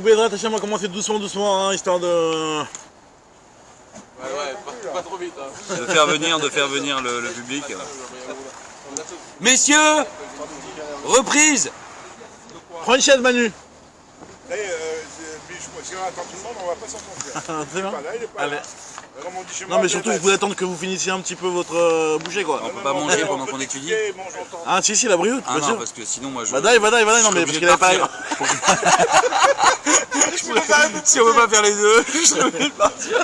Bédra, Tachem, on va commencer doucement, hein, histoire de... Ouais, pas trop vite. Hein. De faire venir le public. Messieurs, reprise. Prends une chaise, Manu. Si on attend tout le monde, on va pas s'en sortir. C'est bon. Allez. Non, mais surtout, je voulais attendre que vous finissiez un petit peu votre bouchée, quoi. On peut pas manger pendant qu'on étudie. Ah, si, la brioute, Ah bien non, sûr. parce que sinon, moi, je... Vadaï, non, mais parce qu'il avait pas... Si on veut pas faire les deux, je suis obligé de partir.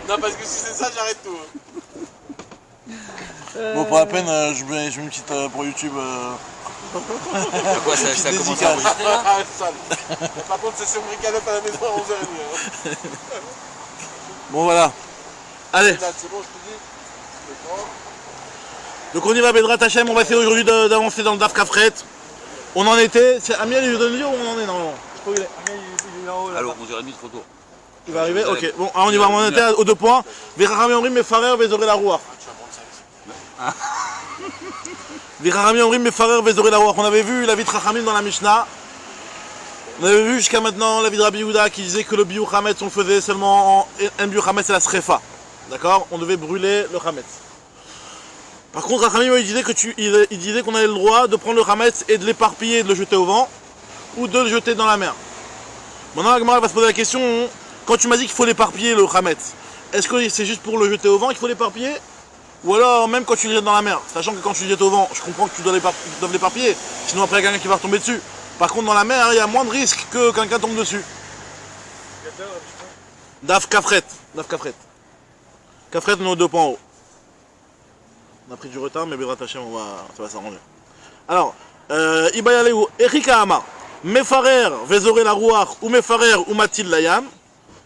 Non, parce que si c'est ça, j'arrête tout. Bon, pour la peine, je mets une petite pour YouTube. Quoi, ça commence à dédicace. enregistrer là? Arrête ça. Par contre, c'est sur Bricanet à la maison à 11h30. Bon, voilà. Allez. C'est bon, je te dis. Donc on y va, Bédra Tachem, on va essayer aujourd'hui d'avancer dans le DAF Kafret. On en était. C'est Amiel, il veut donner le où on en est normalement? Je sais pas où il est. Amiel, il est en haut là. Alors, 11h30 trop tôt. Il va arriver. Ok, bon, alors on y va, on en était aux 2 points. Verrami Omrim, Mefarer, Vézoré la Rouar. Verrami Omrim, Mefarer, Vézoré la Rouar. On avait vu la vie de Rachamim dans la Mishnah. On avait vu jusqu'à maintenant la vie de Rabbi Yehuda qui disait que le biou Hametz on le faisait seulement un biou Hametz c'est la srefa. D'accord? On devait brûler le Hametz. Par contre, Rachamim il disait qu'on avait le droit de prendre le Hametz et de l'éparpiller et de le jeter au vent ou de le jeter dans la mer. Maintenant la Gemara va se poser la question, quand tu m'as dit qu'il faut l'éparpiller le Hametz, est-ce que c'est juste pour le jeter au vent qu'il faut l'éparpiller? Ou alors même quand tu le jettes dans la mer, sachant que quand tu le jettes au vent, je comprends que tu dois l'éparpiller, sinon après il y a quelqu'un qui va retomber dessus. Par contre dans la mer, il y a moins de risques que quelqu'un tombe dessus. Daf Kafret. Kafret, on est aux 2 points en haut. On a pris du retard, mais Bédra Tachem, ça va s'arranger. Alors, Ibayaleu, Erika Ama, Mefarer, Vézoré la Rouar, ou Mefarer, ou Matil Layam.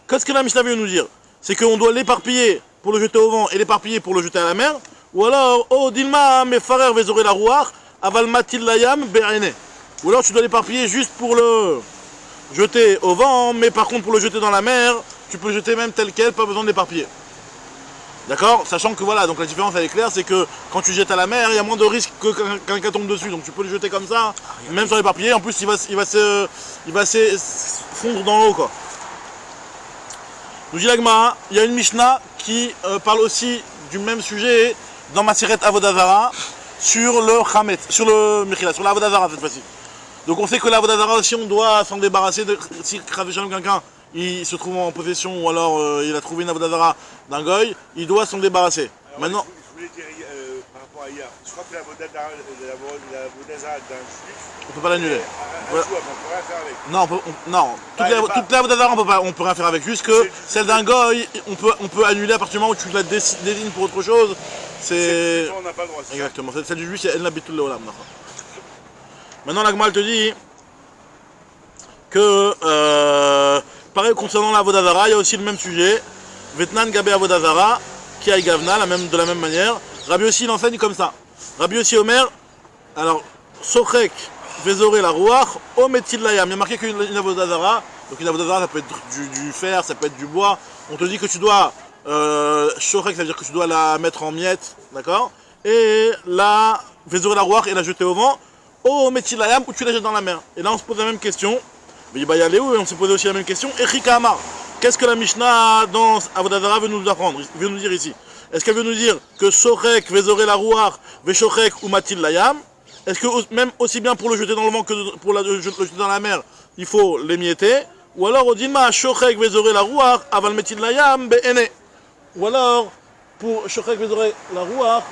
Qu'est-ce que la Mishnah veut nous dire? C'est qu'on doit l'éparpiller pour le jeter au vent et l'éparpiller pour le jeter à la mer. Ou alors, oh Dilma, Mefarer, Vézoré la Rouar, Aval Matil Layam, Be'ene. Ou alors tu dois l'éparpiller juste pour le jeter au vent, mais par contre pour le jeter dans la mer, tu peux le jeter même tel quel, pas besoin de l'éparpiller. D'accord? Sachant que voilà, donc la différence elle est claire, c'est que quand tu jettes à la mer, il y a moins de risques que quelqu'un tombe dessus. Donc tu peux le jeter comme ça, même sans l'éparpiller, en plus il va se fondre dans l'eau quoi. Nous dit la Gemara, il y a une Mishnah qui parle aussi du même sujet dans Maseret Avodazara sur le Hametz, sur le Mechila, sur l'Avodazara cette fois-ci. Donc on sait que l'Avodazara, si on doit s'en débarrasser, si quelqu'un il se trouve en possession ou alors il a trouvé une Avodazara d'un goy, il doit s'en débarrasser. Alors, maintenant, je voulais dire par rapport à hier, je crois que l'Avodazara d'un juif, on peut pas l'annuler. on peut rien faire avec. Non, toute l'Avodazara on peut rien faire avec, juste que celle d'un goy, on peut annuler à partir du moment où tu la désignes pour autre chose. C'est On n'a pas le droit. exactement, celle du juif c'est El Nabitul Leolam. Maintenant la Gemara te dit que pareil concernant la Avodazara, il y a aussi le même sujet. Vetnan Gabé Avodazara, qui a Gavna, de la même manière. Rabbi aussi il enseigne comme ça. Rabbi aussi Omer, alors Sochek, Vézoré la Rouar, Ometil Layam. Il y a marqué qu'une Avodazara, donc une Avodazara ça peut être du fer, ça peut être du bois. On te dit que tu dois, Sochek ça veut dire que tu dois la mettre en miettes, d'accord? Et la Vézoré la Rouar et la jeter au vent. Oh, Metil Layam, ou tu la jettes dans la mer. Et là on se pose la même question. Mais il va y aller où? Et on s'est posé aussi la même question. Erika Amar, qu'est-ce que la Mishnah dans Avodazara veut nous apprendre, veut nous dire ici? Est-ce qu'elle veut nous dire que Sorek, Vézoré la Rouar, Véchorek ou Matil Layam? Est-ce que même aussi bien pour le jeter dans le vent que pour le jeter dans la mer, il faut l'émietter? Ou alors Odima, Shorek, Vézoré la Rouar, Aval Metil Layam, Be'ene? Ou alors pour Shorek, Vézoré la Rouar,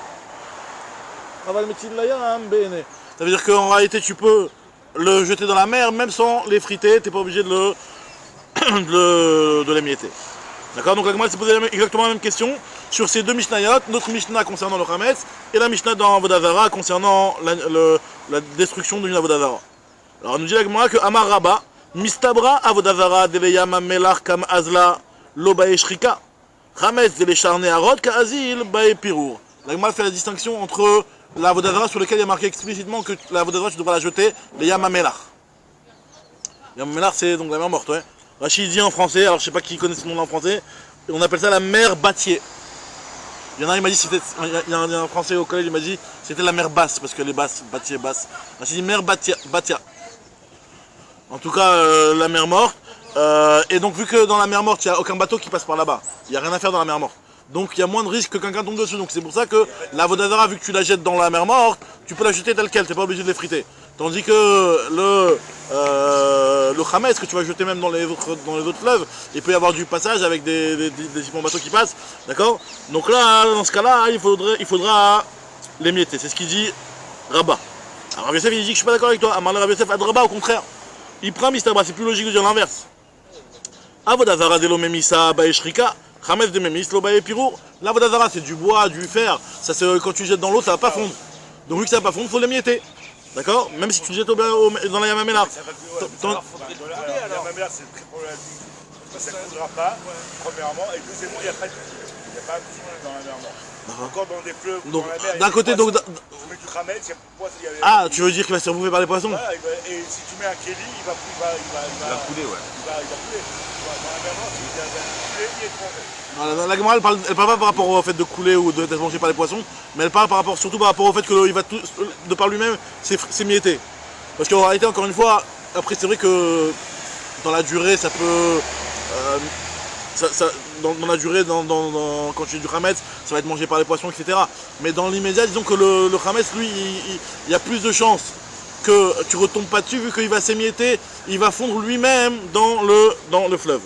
Aval Metil Layam, Be'ene? Ça veut dire qu'en réalité tu peux le jeter dans la mer même sans l'effriter, tu n'es pas obligé de l'émietter. D'accord? Donc la Gemara s'est posé exactement la même question sur ces deux Mishnayot, notre Mishnah concernant le Hametz et la Mishnah dans Avodazara concernant la destruction d'une Avodazara. Alors nous dit la Gemara que Amar Rabba, Mistabra Avodazara Deveyam Melach Kam Azla Lobae Shrika, Hametz Dele Charne Arod Ka Azil Bae Pirur. La Gemara fait la distinction entre la Avodazara sur laquelle il y a marqué explicitement que la Avodazara tu devras la jeter, les Yamamelach. Yamamelach c'est donc la mer morte, ouais. Rachid dit en français, alors je sais pas qui connaît ce nom en français, on appelle ça la mer Batier. Il y en a un, il m'a dit, il y a un Français au collège, il m'a dit, c'était la mer basse, parce que les basses, Batia, basse. Il s'est dit mer Batia. En tout cas, la mer morte. Et donc, vu que dans la mer morte, il n'y a aucun bateau qui passe par là-bas, il n'y a rien à faire dans la mer morte. Donc, il y a moins de risques que quelqu'un tombe dessus. Donc, c'est pour ça que la Vodazara, vu que tu la jettes dans la mer morte, tu peux la jeter telle qu'elle, tu n'es pas obligé de l'effriter. Tandis que le Khames, que tu vas jeter même dans les autres fleuves, il peut y avoir du passage avec des différents bateaux qui passent. D'accord? Donc là, dans ce cas-là, il faudra l'émietter. C'est ce qu'il dit Rabat. Alors, Rav Yosef, il dit que je ne suis pas d'accord avec toi. Amar Rav Yosef ad Rabat, au contraire. Il prend Mistabra, c'est plus logique de dire l'inverse. Avodazara de l'omemisa baeshrika, Khames de memis, lo baepirour. L'avodazara, c'est du bois, du fer. Ça, quand tu jettes dans l'eau, ça ne va pas fondre. Donc, vu que ça ne va pas fondre, il faut l'émietter. D'accord? Même si tu le jettes dans la Yamamela. La Yamamela, c'est très problématique. Ça ne coulera pas, premièrement. Et deuxièmement, il n'y a pas de petit. Il n'y a pas un petit dans la mer morte. Encore dans des fleuves, dans la mer. D'un côté, donc. Tu mets du Khames, il y a. Ah, tu veux dire qu'il va se faire bouffer par les poissons? Voilà, et si tu mets un Kelly, il va couler, ouais. Il va couler. Dans la mer morte, il y a couler, il est trop. Voilà, la Gemara, elle parle pas par rapport au fait de couler ou d'être mangé par les poissons, mais elle parle surtout par rapport au fait que il va tout, de par lui-même, c'est mietté. Parce qu'en réalité, encore une fois, après c'est vrai que dans la durée, ça peut... dans la durée, quand tu fais du Khametz, ça va être mangé par les poissons, etc. Mais dans l'immédiat, disons que le Khametz, lui, il y a plus de chances que tu retombes pas dessus, vu qu'il va s'émietter, il va fondre lui-même dans le fleuve.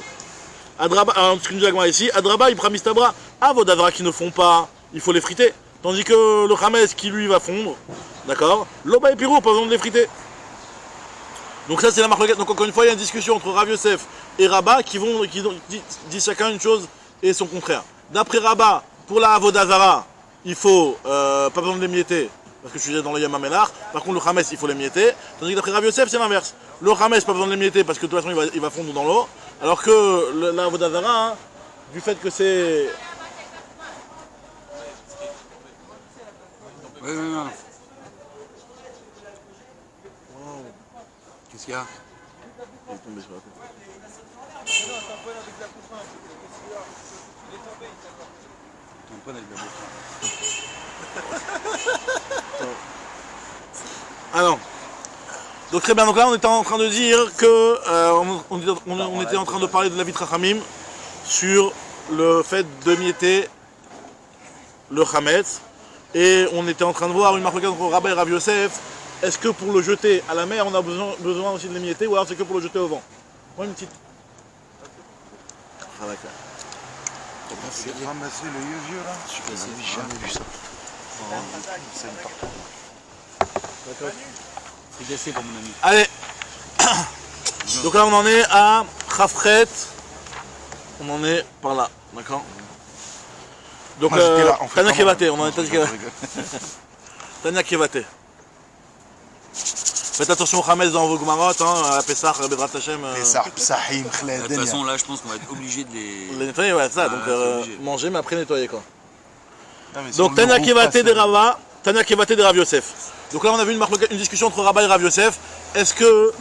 Adraba, ce que nous dit ici, Adraba, il prend Mistabra, Vodazara qui ne font pas, il faut les friter. Tandis que le Khames qui lui va fondre, d'accord? Loba et Pirou, pas besoin de les friter. Donc ça c'est la marque. Donc encore une fois, il y a une discussion entre Rav Yosef et Rabat qui disent chacun une chose et son contraire. D'après Rabat, pour la Vodazara, il faut pas besoin de l'émietter, parce que je suis dans le Yamamelar. Par contre le Khames, il faut l'émietter. Tandis que d'après Rav Yosef, c'est l'inverse. Le Khames, pas besoin de l'émietter parce que de toute façon il va fondre dans l'eau. Alors que la Vodazara, hein, du fait que c'est... Oui. Qu'est-ce qu'il y a? Il est tombé sur la tête. Tamponne avec la bouche. Alors, donc très bien, donc là on était en train de dire que on était en train de parler de la Vitra Khamim sur le fait de mietter le Khametz, et on était en train de voir une marque entre Rabat et Rav Yosef. Est-ce que pour le jeter à la mer on a besoin aussi de l'émietter, ou alors c'est que pour le jeter au vent? Moi une petite. Ah d'accord. C'est ramasser le vieux là. Je n'ai jamais vu ça. C'est une partout. D'accord. C'est gassé pour mon ami. Allez. Donc là on en est à Khafret. On en est par là, d'accord? Donc Tanya Kevate, on en est Tanya Kevate. Faites attention au Khametz dans vos Gumarot, hein, à Pessah, Bedrat Hashem. Pessahim, De toute façon, là, je pense qu'on va être obligé de les nettoyer, ouais, ça, donc manger, mais après nettoyer, quoi. Si donc Tanya Kevate de Rava, Tanya Kevate de Rav Yosef. Donc là, on a vu une discussion entre Rabat et Rav Yosef. Est-ce que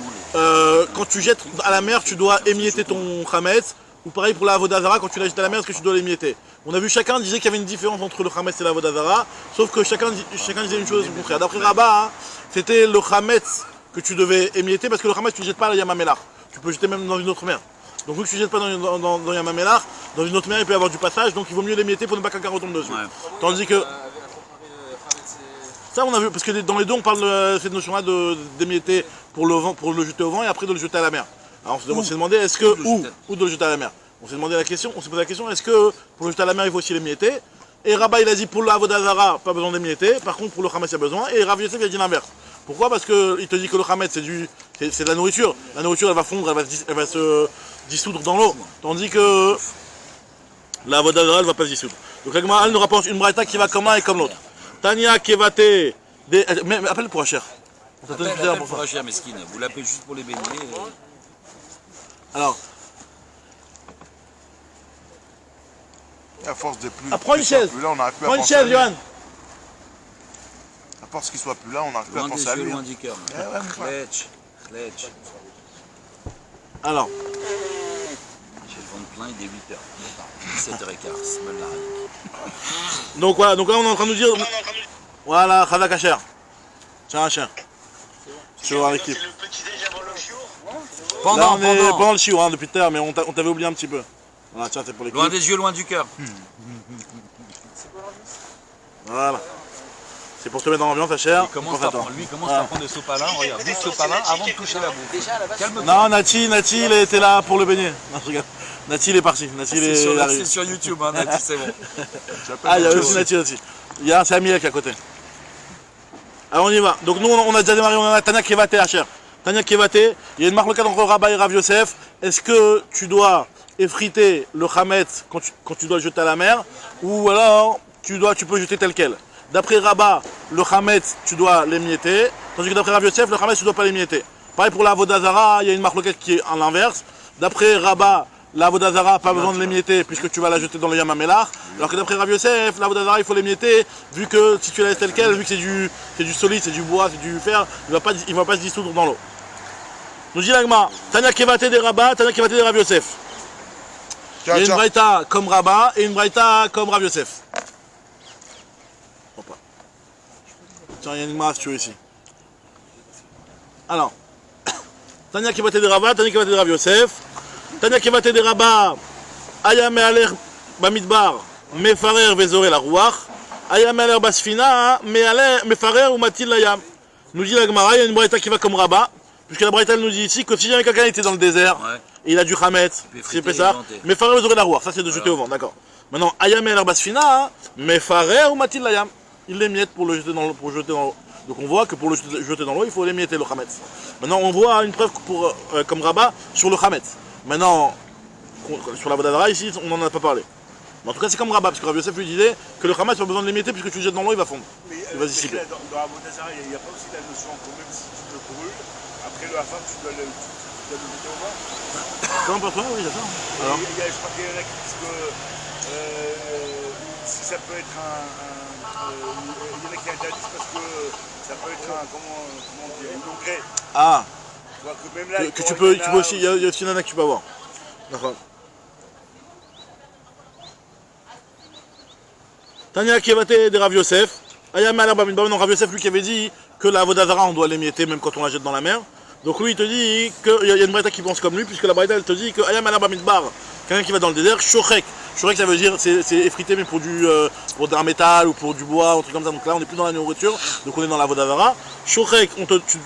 quand tu jettes à la mer, tu dois émietter ton Khametz? Ou pareil pour la Vodazara, quand tu la jettes à la mer, est-ce que tu dois l'émietter? On a vu chacun disait qu'il y avait une différence entre le Khametz et la Vodazara, sauf que chacun disait une chose au contraire. D'après Rabat, hein, c'était le Khametz que tu devais émietter, parce que le Khametz tu ne jettes pas à la Yamamelar. Tu peux jeter même dans une autre mer. Donc vu que tu ne jettes pas dans Yamamelar, dans une autre mer il peut y avoir du passage, donc il vaut mieux l'émietter pour ne pas que quelqu'un retombe dessus. Ouais. Tandis que... Ça on a vu, parce que dans les deux on parle de cette notion-là d'émietter pour le jeter au vent et après de le jeter à la mer. Alors on s'est demandé est-ce que ou de le jeter à la mer. On s'est posé la question, est-ce que pour le jeter à la mer il faut aussi l'émietter? Et Rabat il a dit pour la Vodazara pas besoin d'émietter, par contre pour le Khametz il y a besoin, et Rav Yosef il a dit l'inverse. Pourquoi? Parce qu'il te dit que le Khametz c'est de la nourriture. La nourriture elle va fondre, elle va se dissoudre dans l'eau. Tandis que la Vodazara elle va pas se dissoudre. Donc la Gemara elle nous rapporte une braïta qui va comme l'un et comme l'autre. Tanya Kevate. Mais appelle pour Hacher. Appelle pour Hacher, mesquine. Vous l'appelez juste pour les baigner. Alors. À force de plus. Prends une chaise. Plus là, on arrive plus prends à une penser chaise, à lui. Johan. À force qu'il soit plus là, on n'arrive plus à Loin des penser à yeux, lui. loin du cœur. Ouais, Kletch. Alors. J'ai le ventre plein, il est 8h. 17h15, semaine la Donc voilà, donc là on est en train de nous dire. Voilà, Khada Kacher. Tiens un chien. Tu vas voir l'équipe. C'est le petit déj avant le chiour. Là on est pendant le chiot hein, depuis tout à l'heure, mais on t'avait oublié un petit peu. Voilà, tiens, c'est pour l'équipe. Loin des yeux, loin du cœur. Voilà. C'est pour te mettre dans l'ambiance, Kacher. Lui commence à prendre des sopalins, regarde, 12 sopalins avant de toucher la bouffe. Calme-toi. Non, Nati, il était là pour le baigner. Non, je regarde. Nati, il est parti. Nati, il est arrivé. C'est sur YouTube, hein, Nati, c'est bon. Ah, il y a aussi Nati aussi. Il y a un Samuel qui est à côté. Alors on y va. Donc nous, on a déjà démarré, on a Tania Kevate, Hacher. Tania Kevate, il y a une marque locale entre Rabat et Rav Yosef. Est-ce que tu dois effriter le Hametz quand tu dois le jeter à la mer, ou alors tu peux jeter tel quel? D'après Rabat, le Hametz, tu dois l'émietter, tandis que d'après Rav Yosef, le Hametz, tu ne dois pas l'émietter. Pareil pour la Vodazara, il y a une marque locale qui est en l'inverse. D'après Rabat, la Vodazara, pas besoin de l'émietter puisque tu vas la jeter dans le Yam HaMelach. Alors que d'après Rav Yosef, la Vodazara, il faut l'émietter vu que si tu la laisses telle quelle, vu que c'est du solide, c'est du bois, c'est du fer, il ne va pas se dissoudre dans l'eau. Nous dit l'Agma, Tania Kevate des Rabat, Tania Kevate des Rav Yosef. Il y a une braïta comme Rabat et une braïta comme Rav Yosef. Tiens, il y a une masse, tu vois ici. Alors, Tania Kevate des Rabat, Tania Kevate des Rav Yosef. Tania Kevate des Rabat, Aya Me'aler Bamidbar, Mefarer Vezore la Rouach, Aya Me'aler Basfina, Mefarer ou Matil Layam. Nous dit la Gemara, il y a une braïta qui va comme Rabat, puisque la braïta nous dit ici que si jamais quelqu'un était dans le désert, et il a du Hametz, c'est Pessah, Mefarer Vezore la Rouach, ça c'est de jeter au vent, d'accord. Maintenant, Aya Me'aler Basfina, Mefarer ou Matil Layam. Il l'émiette pour le jeter dans l'eau. Donc on voit que pour le jeter dans l'eau, il faut l'émietter le Hametz. Maintenant on voit une preuve comme Rabat sur le Hametz. Maintenant, sur la Vodazara, ici, on n'en a pas parlé. Mais en tout cas, c'est comme Rabat, parce que Rav Yosef lui disait que le Hametz, pas besoin de l'émietter, puisque tu le jettes dans l'eau, il va fondre. Il va se dissiper. Dans la Vodazara, il n'y a pas aussi la notion que même si tu le brûles, après le hafam, tu dois le jeter au vent. Comment pour toi? Oui, c'est ça. Alors Je crois qu'il y en a qui disent que si ça peut être il y en a qui interdisent parce que ça peut être un, comment dire, une degré. Ah, Que même là, que tu peux aussi, il y a aussi nana que tu peux avoir. D'accord. Tania Kevate des Rav Yosef. Ayam Ala Bamidbar, non, Rav Yosef lui qui avait dit que la Vodazara on doit l'émietter même quand on la jette dans la mer. Donc lui il te dit qu'il y a une braïta qui pense comme lui, puisque la braïta elle te dit que Ayam Ala Bamidbar, quelqu'un qui va dans le désert, Shochek. Shochek ça veut dire c'est effrité mais pour un métal ou pour du bois, un truc comme ça. Donc là on n'est plus dans la nourriture, donc on est dans la Vodazara. Shochek,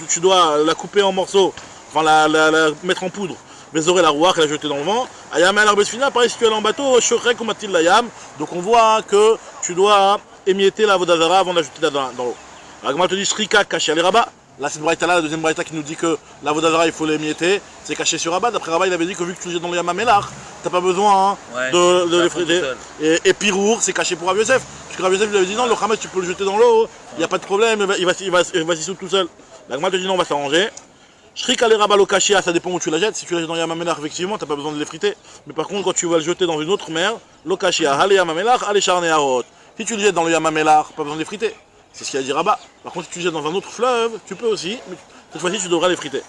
tu dois la couper en morceaux, enfin la mettre en poudre. Vézoré la rouach, la jeter dans le vent. Ayam Ala Besfina, pareil si tu es allé en bateau, Shochek ou Matil Layam. Donc on voit que tu dois émietter la Vodazara avant de la jeter dans l'eau. Agma te dit Shrika caché à les Rabat. Là, cette braïta là, la deuxième braïta qui nous dit que la Vodazara il faut l'émietter, c'est caché sur Rabat. D'après Rabat, il avait dit que vu que tu le jettes dans le Yam HaMelach, t'as pas besoin de l'effriter. Et Pirour, c'est caché pour Rav Yosef. Parce que Rav Yosef lui avait dit non, le Hametz tu peux le jeter dans l'eau, il n'y a pas de problème, il va s'y souder tout seul. L'Agma te dit non, on va s'arranger. Shrika les Rabat, le caché, ça dépend où tu la jettes. Si tu la jettes dans le Yam HaMelach, effectivement, t'as pas besoin de l'effriter. Mais par contre, quand tu vas le jeter dans une autre mer, le caché, allez Yam HaMelach, allez Charnéarot. Si tu le jettes dans le Yam HaMelach, pas besoin de l'effriter. C'est ce qu'il a dit Rabat. Par contre, si tu le jettes dans un autre fleuve, tu peux aussi, mais cette fois-ci, tu devras l'effriter.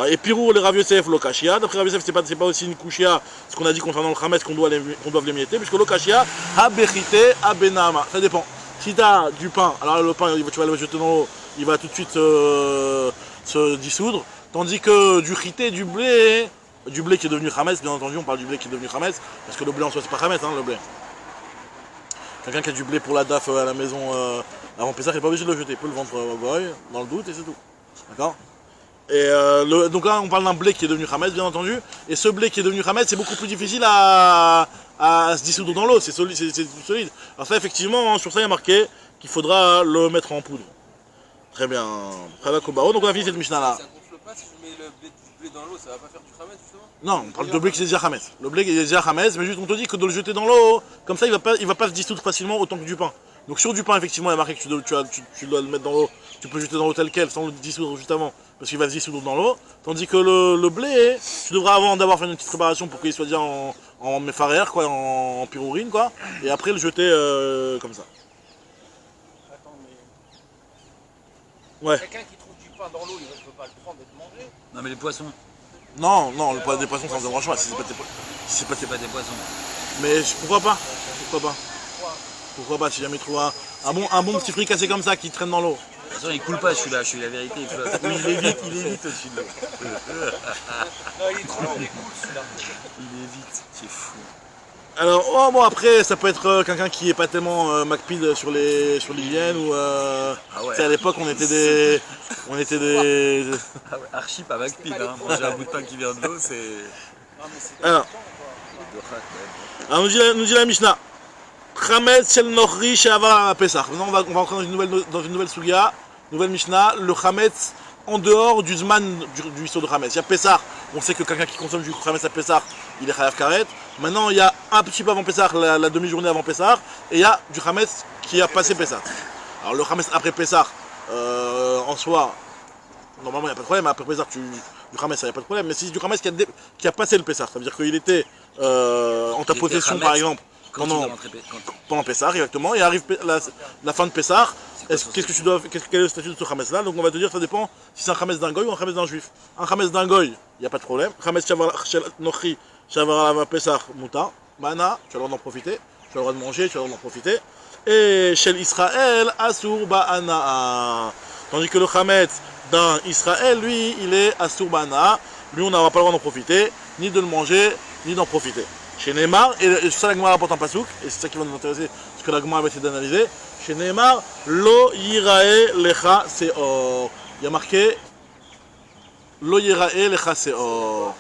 Et Pirou, les Rav Yosef, l'Okashia. D'après Rav Yosef, c'est pas aussi une Kushia, ce qu'on a dit concernant le Hametz qu'on doit l'émietter, puisque l'Okashia, Habechite, Abenama. Ça dépend. Si tu as du pain, alors le pain, tu vas le jeter dans l'eau, il va tout de suite se dissoudre. Tandis que du chité, du blé qui est devenu Hametz, bien entendu, on parle du blé qui est devenu Hametz, parce que le blé en soi, c'est pas Hametz, hein, le blé. Quelqu'un qui a du blé pour la DAF à la maison avant Pessah, il n'est pas obligé de le jeter, il peut le vendre au goy, dans le doute, et c'est tout. D'accord? Et donc là, on parle d'un blé qui est devenu Hametz, bien entendu. Et ce blé qui est devenu Hametz, c'est beaucoup plus difficile à se dissoudre dans l'eau, c'est solide, c'est plus solide. Alors ça, effectivement, sur ça, il y a marqué qu'il faudra le mettre en poudre. Très bien. Donc on a fini cette Mishnah-là. Ça gonfle pas si je mets le blé dans l'eau, ça va pas faire du Hametz justement? Non, on parle de blé qui est déjà Hametz. Le blé qui est déjà Hametz, mais juste on te dit que de le jeter dans l'eau, comme ça, il va pas se dissoudre facilement autant que du pain. Donc sur du pain, effectivement, il y a marqué que tu dois le mettre dans l'eau, tu peux le jeter dans l'eau tel quel, sans le dissoudre juste avant, parce qu'il va se dissoudre dans l'eau. Tandis que le blé, tu devras avant d'avoir fait une petite préparation pour qu'il soit déjà en méfarer, quoi, en pirourine, quoi, et après le jeter comme ça. Attends, mais. Ouais. Quelqu'un qui trouve du pain dans l'eau, il ne peut pas le prendre et le manger. Non mais les poissons. Non, non, le poisson des poissons, ça ne me dérange pas. Si c'est pas tes poissons. Si c'est pas tes C'est pas des poissons. Mais pourquoi pas? Pourquoi pas? Pourquoi pas? Si jamais tu trouves un bon petit fricassé comme ça qui traîne dans l'eau. De toute façon, il coule pas celui-là, je suis la vérité, il flotte. Oui, il est vite au-dessus de l'eau. Non, il est trop lourd, il coule celui-là. Il est vite, c'est fou. Alors, oh, bon, après, ça peut être quelqu'un qui est pas tellement MacPid sur l'hygiène ou. Ah ouais. Tu sais, à l'époque, on était des. Ah ouais, archi pas MacPid, hein. Manger un bout de pain qui vient de l'eau, c'est. Alors, nous dit la Mishnah. Chametz shel nochri she'avar Pesach. Maintenant, on va entrer dans une nouvelle sugia, nouvelle Mishnah. Le Chametz en dehors du Zman du Issur de Chametz. Il y a Pesach. On sait que quelqu'un qui consomme du Chametz à Pesach, il est Chayav Karet. Maintenant, il y a un petit peu avant Pesach, la demi-journée avant Pesach. Et il y a du Chametz qui a passé Pesach. Alors, le Chametz après Pesach, en soi, normalement, il n'y a pas de problème. Après Pesach, du Chametz, il n'y a pas de problème. Mais si c'est du Chametz qui a passé le Pesach, ça veut dire qu'il était en ta possession, par exemple. Pendant Pessah, exactement, et arrive la fin de Pessah, quel est le statut de ce Chametz là? Donc on va te dire, ça dépend si c'est un Chametz d'un goy ou un Chametz d'un juif. Un Chametz d'un goy, il n'y a pas de problème. Chametz shel nochri shavar Pessah muta, mana, tu as le droit d'en profiter, tu as le droit de manger, tu as le droit d'en profiter. Et shel Israël asur ba'ana. Tandis que le Chametz d'un Israël, lui, il est asur ba'ana. Lui, on n'aura pas le droit d'en profiter, ni de le manger, ni d'en profiter. Chez Neymar, et c'est ça la Gemara rapporte un pasouk, et c'est ça qui va nous intéresser, ce que la Gemara va essayer d'analyser. Chez Neymar, Lo yirae lecha seor. Il y a marqué Lo yirae lecha seor.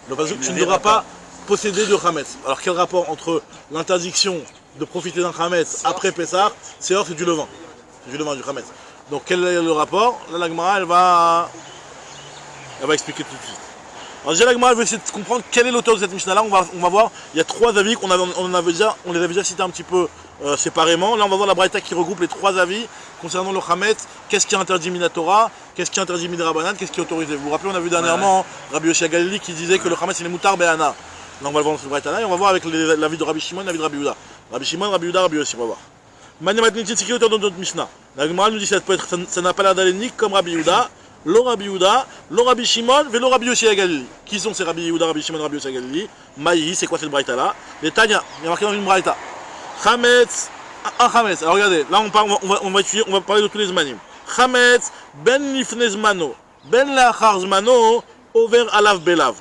Le pasouk, tu ne devras pas posséder de Chametz. Alors quel rapport entre l'interdiction de profiter d'un Chametz après Pessah? Seor, c'est du levain. C'est du levain, du Chametz. Donc quel est le rapport? Là, la Gemara, elle va expliquer tout de suite. Alors déjà la Gemara veut essayer de comprendre quel est l'auteur de cette Mishnah là, on va voir, il y a trois avis on les avait déjà cités un petit peu séparément. Là on va voir la Braïta qui regroupe les trois avis concernant le Chametz, qu'est-ce qui est interdit Minatora, qu'est-ce qui est interdit Midrabanan, qu'est-ce qui est autorisé. Vous vous rappelez, on a vu dernièrement Rabbi Yoshi Galili qui disait que le Chametz il est Moutar Be'ana. Là on va le voir dans cette Braïta là et on va voir avec l'avis de Rabbi Shimon et l'avis de Rabbi Yehuda. Rabbi Shimon, Rabbi Yehuda, Rabbi Yossi, on va voir. Manimatnitin, c'est qui l'auteur de notre Mishnah? La Gemara nous dit que ça n'a pas l'air d'aller ni comme Rabbi Yehuda, lo Rabbi Yehuda, lo Rabbi Shimon, ve lo Rabbi Yossi Galili. Qui sont ces Rabbi Yehuda, Rabbi Shimon, Rabbi Yossi Galili? Maï, c'est quoi cette braïta là? Les Tanya, il y a marqué dans une braïta. Chametz, un Chametz. Alors regardez, là on va parler de tous les zmanim. Chametz, ben nifne zmano, ben lachar zmano, over alav belav.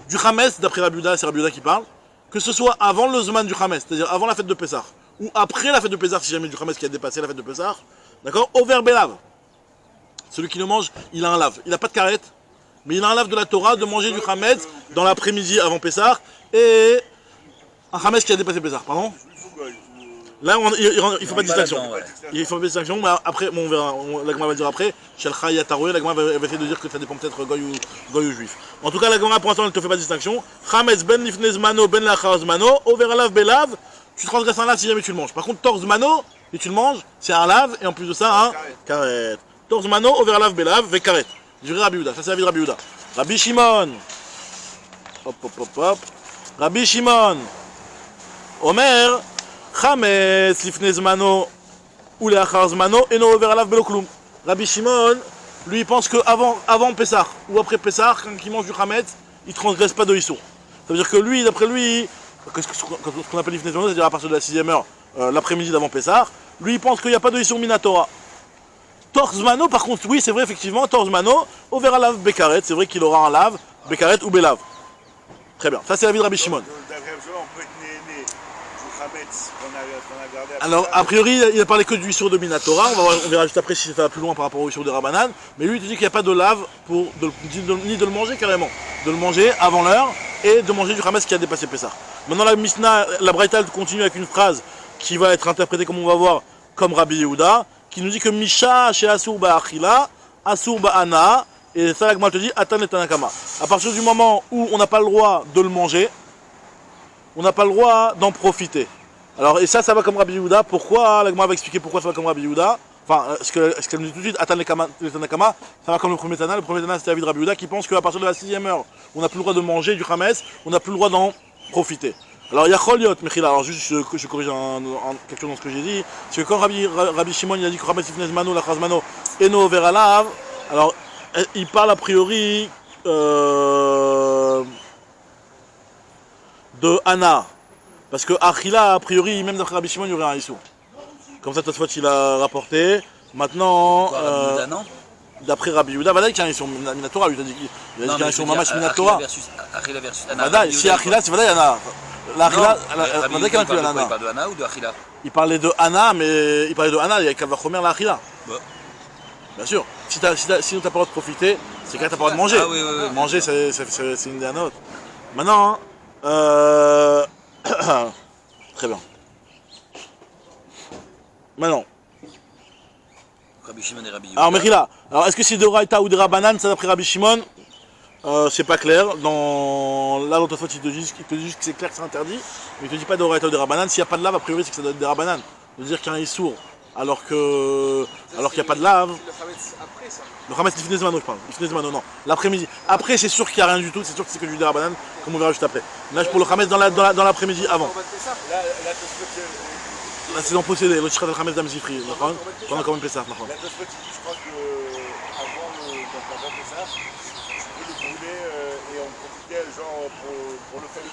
Du Chametz, d'après Rabbi Yehuda, c'est Rabbi Yehuda qui parle, que ce soit avant le zman du Chametz, c'est-à-dire avant la fête de Pessah, ou après la fête de Pessah, si jamais du Chametz qui a dépassé la fête de Pessah, d'accord? Over belav. Celui qui le mange, il a un lave. Il n'a pas de carrette, mais il a un lave de la Torah de manger du Chametz dans l'après-midi avant Pessah et un Chametz qui a dépassé Pessah, pardon. Là, il ne faut pas de distinction. Il faut pas de distinction, mais après, bon, on verra. La Gemara va dire après. Shelcha Yataroué, la Gemara va essayer de dire que ça dépend peut-être goy ou juif. En tout cas, la Gemara pour l'instant, elle ne te fait pas de distinction. Chametz ben lifnez zmano ben lachar zmano, over alav belav. Tu transgresses un lave si jamais tu le manges. Par contre, torz zmano, et tu le manges, c'est un lave et en plus de ça, un carrette. Torz mano, over lav belav, ve karet. Je dirais Rabbi Yehuda, ça c'est la vie de Rabbi Yehuda. Rabbi Shimon. Hop, hop, hop, hop. Rabbi Shimon. Omer. Chametz, lifnez zmano, ou leachar zmano, et no over lav belo klum. Rabbi Shimon, lui, il pense que avant Pessah ou après Pessah, quand il mange du Chametz, il ne transgresse pas de Issur. Ça veut dire que lui, d'après lui, ce qu'on appelle lifnez zmano, c'est-à-dire à partir de la 6e heure, l'après-midi d'avant Pessah, lui, il pense qu'il n'y a pas de Issur Minatora. Torzmano, par contre, oui, c'est vrai, effectivement, Torzmano, on verra lave Bekaret, c'est vrai qu'il aura un lave, Bekaret ou Belav. Très bien, ça c'est la vie de Rabbi Shimon. Alors, a priori, il a parlé que du Issur de Minatora, on verra juste après si ça va plus loin par rapport au Issur de Rabbanan, mais lui, il te dit qu'il n'y a pas de lave ni de le manger carrément, de le manger avant l'heure et de manger du Chametz qui a dépassé Pessah. Maintenant, la Mishnah, la Braïta continue avec une phrase qui va être interprétée, comme on va voir, comme Rabbi Yehuda, qui nous dit que Misha chez Asur Ba'achila, Asur Ba'ana, et ça la Gemara te dit Atan et Tanakama. À partir du moment où on n'a pas le droit de le manger, on n'a pas le droit d'en profiter. Alors, et ça va comme Rabbi Yehuda. Pourquoi? La Gemara va expliquer pourquoi ça va comme Rabbi Yehuda. Enfin, ce qu'elle nous dit tout de suite, Atan et Tanakama, ça va comme le premier Tana. Le premier Tana, c'était la vie de Rabbi Yehuda qui pense qu'à partir de la 6e heure, on n'a plus le droit de manger du Chametz, on n'a plus le droit d'en profiter. Alors il y a Choliot, Mechila, alors juste je corrige quelque chose dans ce que j'ai dit, c'est que quand Rabbi Shimon il a dit que Chametz lifnez zmano, lachar zmano, eno over alav, alors il parle a priori de Anna. Parce que Achila, a priori, même d'après Rabbi Shimon, il y aurait un Issour. Comme ça, Tosfot, il a rapporté. Maintenant, d'après Rabbi Yehuda, Vadaï, qu'il y a un Issour Minatora, il a dit qu'il y a un Issour Mamash Minatora. Achila versus Anna. Vadaï, si Achila, c'est Vadaï, Anna. L'Achila, Vadaï, qu'il y a un peu Anna. Il parle de Anna ou de Achila? Il parlait de Anna, mais il parlait de Anna, il y a Kavachomer, l'Achila. Bien sûr, si t'as pas le droit de profiter, c'est quand t'as pas le droit de manger. Ah, oui, oui, oui. Manger, c'est une des nôtres. Maintenant, très bien. Maintenant. Rabbi Shimon et Rabbi Yehuda. Alors, Mechila, alors est-ce que c'est de Raïta ou de Rabbanan, ça d'après Rabbi Shimon? C'est pas clair. Dans là, l'autre fois, il te dit que c'est clair que c'est interdit, mais il te dit pas de Raïta ou de Rabbanan. S'il n'y a pas de lave, a priori, c'est que ça doit être des Rabbanan. De dire qu'il y a un Issour alors qu'il n'y a pas de lave. Le Hametz, il finit Zmano, je parle. Il finit Zmano, non. L'après-midi. Après, c'est sûr qu'il n'y a rien du tout. C'est sûr que c'est que du Rabbanan, comme on verra juste après. Là, pour le Hametz dans l'après-midi avant. Là, c'est dans possédé. Le Shrat al-Hametz d'Amzifri. Pendant quand même Pessah. La Tosfot, il dit, je crois qu'avant Pessah, tu peux le brûler et en profiter genre pour le faire.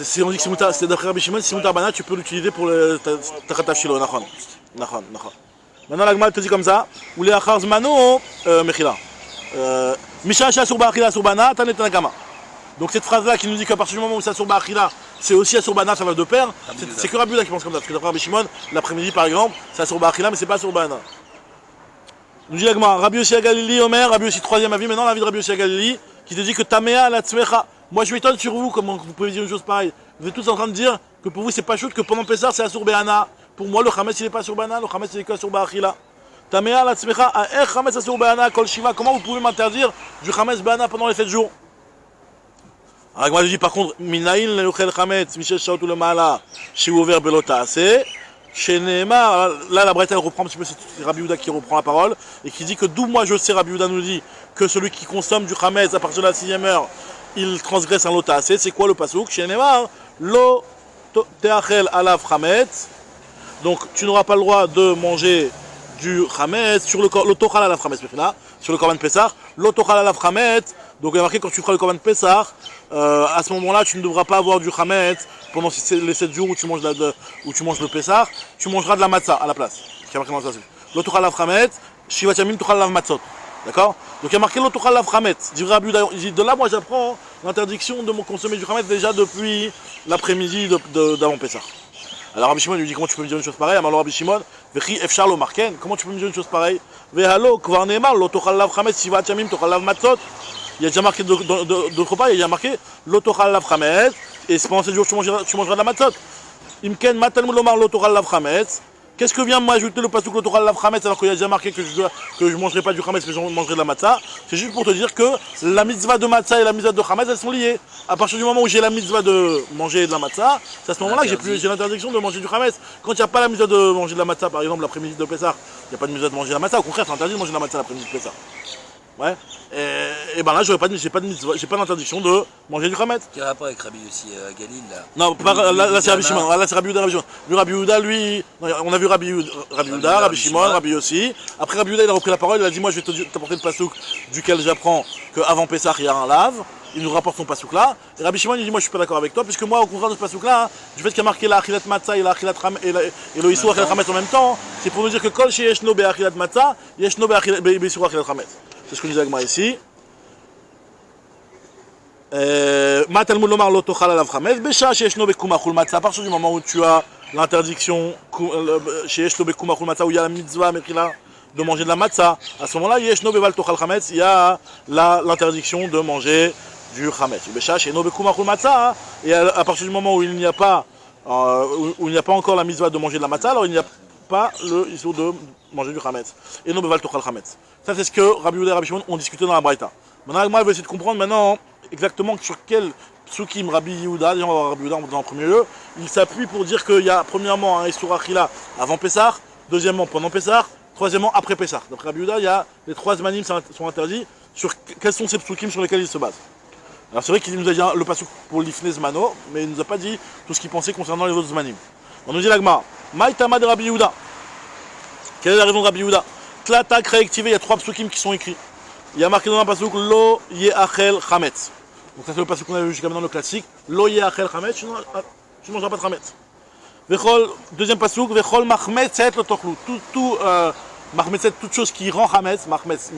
Si on dit que c'est d'après Rabbi Shimon, si Moutar Bana, tu peux l'utiliser pour le Takhatashilo. Nachon. Maintenant, la Gemara te dit comme ça. Ou les Achar Zmano, Mechila. Misha Shah Surba Achila Surbana, Tanet Tanakama. Donc cette phrase-là qui nous dit qu'à partir du moment où ça Surba Achila, c'est aussi à Surbana, ça va de pair. C'est que Rabbi Yehuda qui pense comme ça. Parce que d'après Rabbi Shimon, l'après-midi par exemple, c'est à Surba Achila, mais c'est pas à Surbana. Nous dit la Gemara, Rabbi Yossi Galili, Omer, Rabbi Yossi troisième avis, maintenant l'avis de Rabbi Yossi Galili, qui te dit que Tamea la Tzmecha. Moi je m'étonne sur vous, comment vous pouvez dire une chose pareille. Vous êtes tous en train de dire que pour vous c'est pas chouette, que pendant Pessah c'est à Surbana. Pour moi le Hametz il est pas Surbana, le Hametz il est que Surba Achila. Tamea la Tzmecha, a Hametz à Surbana, Kol Shiva. Comment vous pouvez m'interdire du Hametz Bana pendant les 7 jours? Alors moi je dis par contre, Minaïl le Yochel Hametz, Michel Shaot ou le Maala, chez ouvert Belota, c'est. Chez Nehemar, là la Braïta elle reprend un petit peu, c'est Rabbi Yehuda qui reprend la parole et qui dit que d'où moi je sais, Rabbi Yehuda nous dit que celui qui consomme du Hametz à partir de la 6e heure, il transgresse un lota assez. C'est quoi le pasouk? Chez Nehemar, lo teachel alav Hametz. Donc tu n'auras pas le droit de manger du Hametz sur le tochal alav Hametz, sur le Korban Pessah, lo tochal alav Hametz. Donc il y a marqué quand tu feras le Korban Pessah, à ce moment-là tu ne devras pas avoir du Hametz pendant les 7 jours où tu manges le Pessah, tu mangeras de la matzah à la place. Il y a marqué dans ça. Lo tochal alav Hametz, shivat yamim tochal alav matzot. D'accord? Donc il y a marqué lo tochal alav Hametz. De là moi j'apprends l'interdiction de consommer du Hametz déjà depuis l'après-midi d'avant Pessah. Alors Rabbi Shimon lui dit comment tu peux me dire une chose pareille? Alors Rabbi Shimon, Vechi efshar lo marken, comment tu peux me dire une chose pareille? Vehalo kvar neemar lo tochal alav Hametz shivat yamim tochal alav matzot. Il y a déjà marqué d'autre part, il y a déjà marqué lo tochal alav Hametz, et pendant 7 jours tu mangeras de la matzot. Imken matal lomar lo tochal alav Hametz. Qu'est-ce que vient m'ajouter le pasuk lo tochal alav Hametz alors qu'il y a déjà marqué que je ne mangerai pas du Hametz mais je mangerai de la matzah? C'est juste pour te dire que la mitzvah de matzah et la mitzvah de Hametz elles sont liées. À partir du moment où j'ai la mitzvah de manger de la matzah, c'est à ce moment-là que j'ai l'interdiction de manger du Hametz. Quand il n'y a pas la mitzvah de manger de la matzah, par exemple l'après-midi de Pessah, il n'y a pas de mitzvah de manger de la matzah, au contraire c'est interdit de manger de la matzah l'après-midi de Pessah. Ouais. Et ben là, j'ai pas l'interdiction de manger du Hametz. Quel rapport avec Rabbi Yossi Galil là? Non, là c'est Rabbi Shimon. Là c'est Rabbi Yehuda, Rabbi Yehuda, lui, on a vu Rabbi Yehuda, Rabbi Shimon, Rabbi Yossi. Après Rabbi Yehuda, il a repris la parole, il a dit moi je vais t'apporter le pasouk duquel j'apprends qu'avant Pessah il y a un lave. Il nous rapporte son pasouk là. Et Rabbi Shimon il dit moi je suis pas d'accord avec toi, puisque moi au contraire de ce pasouk là, du fait qu'il y a marqué la achilat matzah et la achilat et le isur achilat hametz en même temps, c'est pour nous dire que kol sheyeshno be achilat matzah, yeshno be isur achilat hametz. C'est ce que nous dit Agma ici. Ma Talmud lomar lo tochal alav Hametz besha sheyeshno bekumachul matzah. À partir du moment où tu as l'interdiction sheyeshno bekumachul matzah, où il y a la mitzvah mechila de manger de la matzah, à ce moment-là yeshno beval tochal Hametz, il y a l'interdiction de manger du Hametz. Besha sheyeshno bekumachul matzah, et à partir du moment où il n'y a pas encore la mitzvah de manger de la matzah, alors il n'y a pas le issue de manger du Hametz. Et non beval tochal Hametz. Ça c'est ce que Rabbi Yehuda et Rabbi Shimon ont discuté dans la Braïta. Maintenant moi je vais essayer de comprendre maintenant exactement sur quel psukim Rabbi Yehuda, déjà on va voir Rabbi Yehuda en premier lieu, il s'appuie pour dire qu'il y a premièrement un Isur Achila avant Pessah, deuxièmement pendant Pessah, troisièmement après Pessah. D'après Rabbi Yehuda, il y a les 3 zmanim sont interdits. Sur quels sont ces psukim sur lesquels il se base? Alors c'est vrai qu'il nous a dit le pasuk pour l'ifnei zmano, mais il ne nous a pas dit tout ce qu'il pensait concernant les autres zmanim. On nous dit l'agma, Maïtama de Rabbi Yehuda. Quelle est la raison de Rabbi Yehuda? Tlatak réactivé, il y a 3 psukim qui sont écrits. il y a marqué dans un pasuk Lo ye'achel chametz. Donc ça c'est le pasuk qu'on a vu jusqu'à maintenant, le classique. Lo ye'achel chametz, tu ne mangeras pas de chametz. Deuxième pasuk, Vechol machmetzet lo tochlu. Machmetzet, toute chose qui rend chametz, machmetz,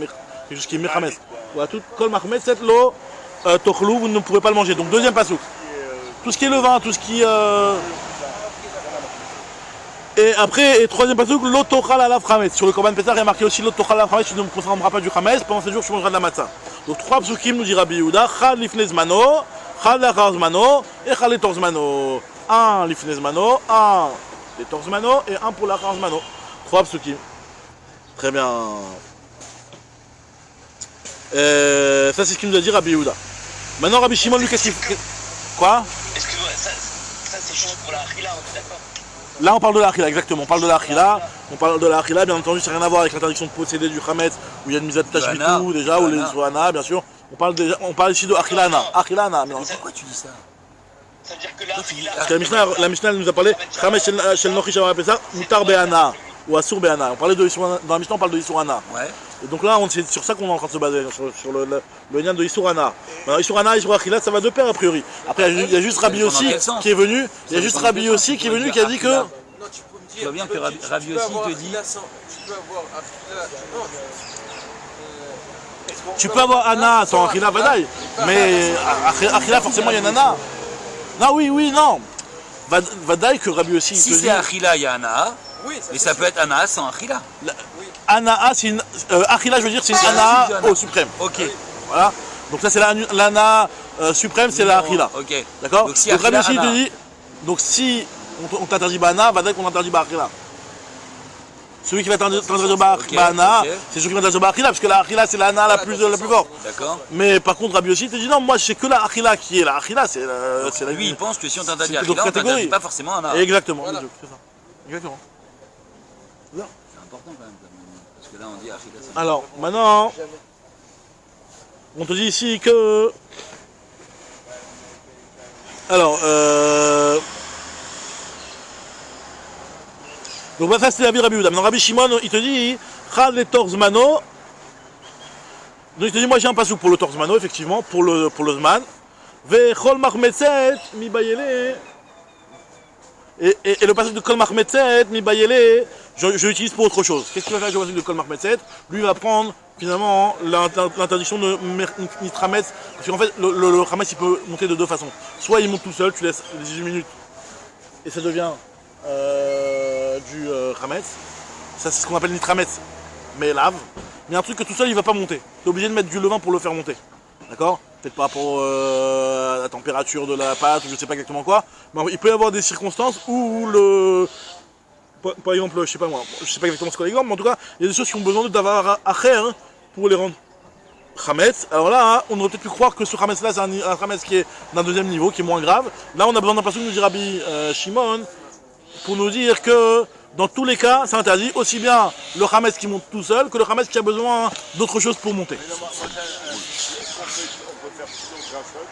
quelque chose qui est mechametz. Voilà, kol machmetzet lo tochlu, vous ne pourrez pas le manger. Donc deuxième pasuk. Tout ce qui est levain, tout ce qui... Et après, troisième pasuk, lo tochal alav chametz. Sur le korban Pessah, il y a marqué aussi lo tochal alav chametz, tu ne consommeras pas du chametz, pendant 7 jours tu mangeras de la matzah. Donc 3 psukim, nous dit Rabbi Yehuda, chad lifnei zmano, chad lachar zmano, et chad letor zmano. Un lifnei zmano, un letor zmano, et un pour lachar zmano. 3 psukim. Très bien. Ça c'est ce qu'il nous a dit Rabbi Yehuda. Maintenant Rabbi Shimon, lui, qu'est-ce qu'il fait? Quoi? Excuse-moi, ça c'est juste pour la Achila, on est d'accord? Là on parle de la Achila, exactement. On parle de la Achila. On parle de la Achila, bien entendu, ça n'a rien à voir avec l'interdiction de posséder du Chametz, où il y a une mise à tashbitou déjà, ou les Zohana, bien sûr. On parle ici de Achilana. Achilana, mais Pourquoi tu dis ça? Ça veut dire que la Achila... parce que la Mishnah nous a parlé Chametz shel nochi shavah pesa, mutar be'ana, ou asur be'ana. On parlait de Issourana, dans la Mishnah on parle de Issourana. Ouais. Et donc là, c'est sur ça qu'on est en train de se baser, sur le lien de Issourana. Alors Issourana, Issour Achila, ça va de pair a priori. Après, il y a juste Rabbi aussi qui est venu, qui a dit que... Non, tu peux me Tu dire. vois bien que Rabbi tu peux aussi avoir te dit. Tu peux avoir Achila. Non, Tu peux avoir Anna sans Achila Vadaï, mais Achila forcément il y a Nana. Non, oui, non. Vadaï que Rabbi aussi Si te c'est dit. Achila, il y a Anaa. oui, Mais ça peut être Anaa sans Achila. Anaa, c'est une. Achila, je veux dire, c'est une Ah, Anaa c'est une Anna. au suprême. Ok. Voilà. Donc ça, c'est l'Anaa suprême, c'est la Achila. Ok. D'accord. Donc si Donc Rabbi Achila, aussi te Anaa. dit. Donc si on t'interdit Bana, Vadaï qu'on t'interdit Achila. Celui qui va t'interdire Bana, ok. c'est celui qui va t'interdire Achila, parce que la Achila, c'est l'Anaa la plus forte. D'accord. Mais par contre, Rabbi aussi te dit non, moi, c'est que la Achila qui est la Achila, c'est la. Lui, il pense que si on t'interdit c'est d'autres Achila, on catégories. t'interdit pas forcément Anaa. Exactement, Voilà. c'est ça. Exactement. C'est important quand même. Parce que là, on dit Achila. c'est- Alors, maintenant, on te dit ici que... Alors, donc bah, ça c'était Rabbi Yehuda. Maintenant Rabbi Shimon, il te dit, Chad le torzmano. Donc il te dit, moi j'ai un passouk pour le torzmano, effectivement, pour le zman. Ve chol machmetzet mi bayele. Et le passage de Kol Machmetzet, mi bayele, je l'utilise pour autre chose. Qu'est-ce qu'il va faire avec le passage de Kol Machmetzet? Lui il va prendre finalement l'interdiction de Nitrametz. Parce qu'en fait, le Chametz il peut monter de deux façons. Soit il monte tout seul, tu laisses les 18 minutes et ça devient du Chametz. Ça c'est ce qu'on appelle Nitrametz, mais lave. Mais un truc que tout seul il va pas monter. Tu es obligé de mettre du levain pour le faire monter. D'accord? Peut-être par rapport à la température de la pâte, ou je sais pas exactement quoi. Mais il peut y avoir des circonstances où par exemple, je sais pas moi, je sais pas exactement ce qu'est l'exemple, mais en tout cas, il y a des choses qui ont besoin d'avoir acher pour les rendre Chametz. Alors là, on aurait peut-être pu croire que ce Chametz là, c'est un Chametz qui est d'un deuxième niveau, qui est moins grave. Là, on a besoin d'un passage, nous dit Rabbi Shimon, pour nous dire que dans tous les cas, c'est interdit, aussi bien le Chametz qui monte tout seul que le Chametz qui a besoin d'autre chose pour monter. On peut faire plusieurs graffotes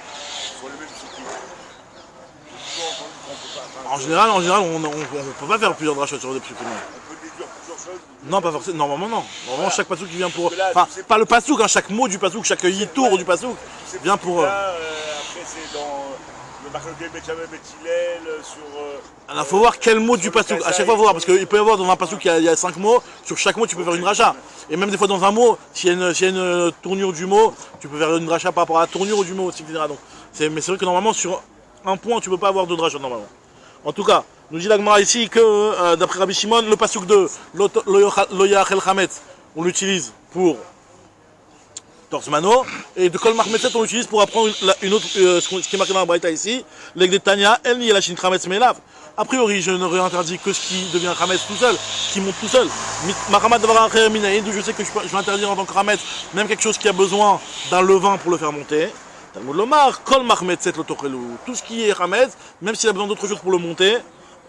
sur le même cycle. En général, on peut pas faire plusieurs drachot sur des trucs. On peut déduire plusieurs choses. Non, pas forcément. Normalement, non. Normalement, chaque pasouk qui vient pour. Là, Enfin, tu sais pas le pasouk, hein, chaque mot du pasouk, chaque yitour du pasouk vient pour. Là, après, c'est dans le Marcoquet Betchamel Bethilel, sur. Alors, faut voir quel mot du pasouk. À chaque fois, faut voir, parce qu'il peut y avoir dans un pasouk, il y a 5 mots. Sur chaque mot, tu peux faire une dracha. Et même des fois, dans un mot, s'il y a une tournure du mot, tu peux faire une dracha par rapport à la tournure du mot, etc. Donc, mais c'est vrai que normalement, sur un point, tu peux pas avoir de dracha normalement. En tout cas, nous dit l'Agmara ici que, d'après Rabbi Shimon, le pasouk de Loya Achel Chametz, on l'utilise pour Torzmano, et de Kol Machmetzet, on l'utilise pour apprendre une autre, ce qui est marqué dans la Braïta ici, l'Egdetania, El Nielachin Chametz Melav. A priori, je n'aurais interdit que ce qui devient Chametz tout seul, qui monte tout seul. Mahamat Davara Acher Minaïd, je sais que je vais interdire en tant que Chametz, même quelque chose qui a besoin d'un levain pour le faire monter. Talmud Lomar, Kol Machmetzet lo Tochelou. Tout ce qui est Chametz, même s'il a besoin d'autre chose pour le monter,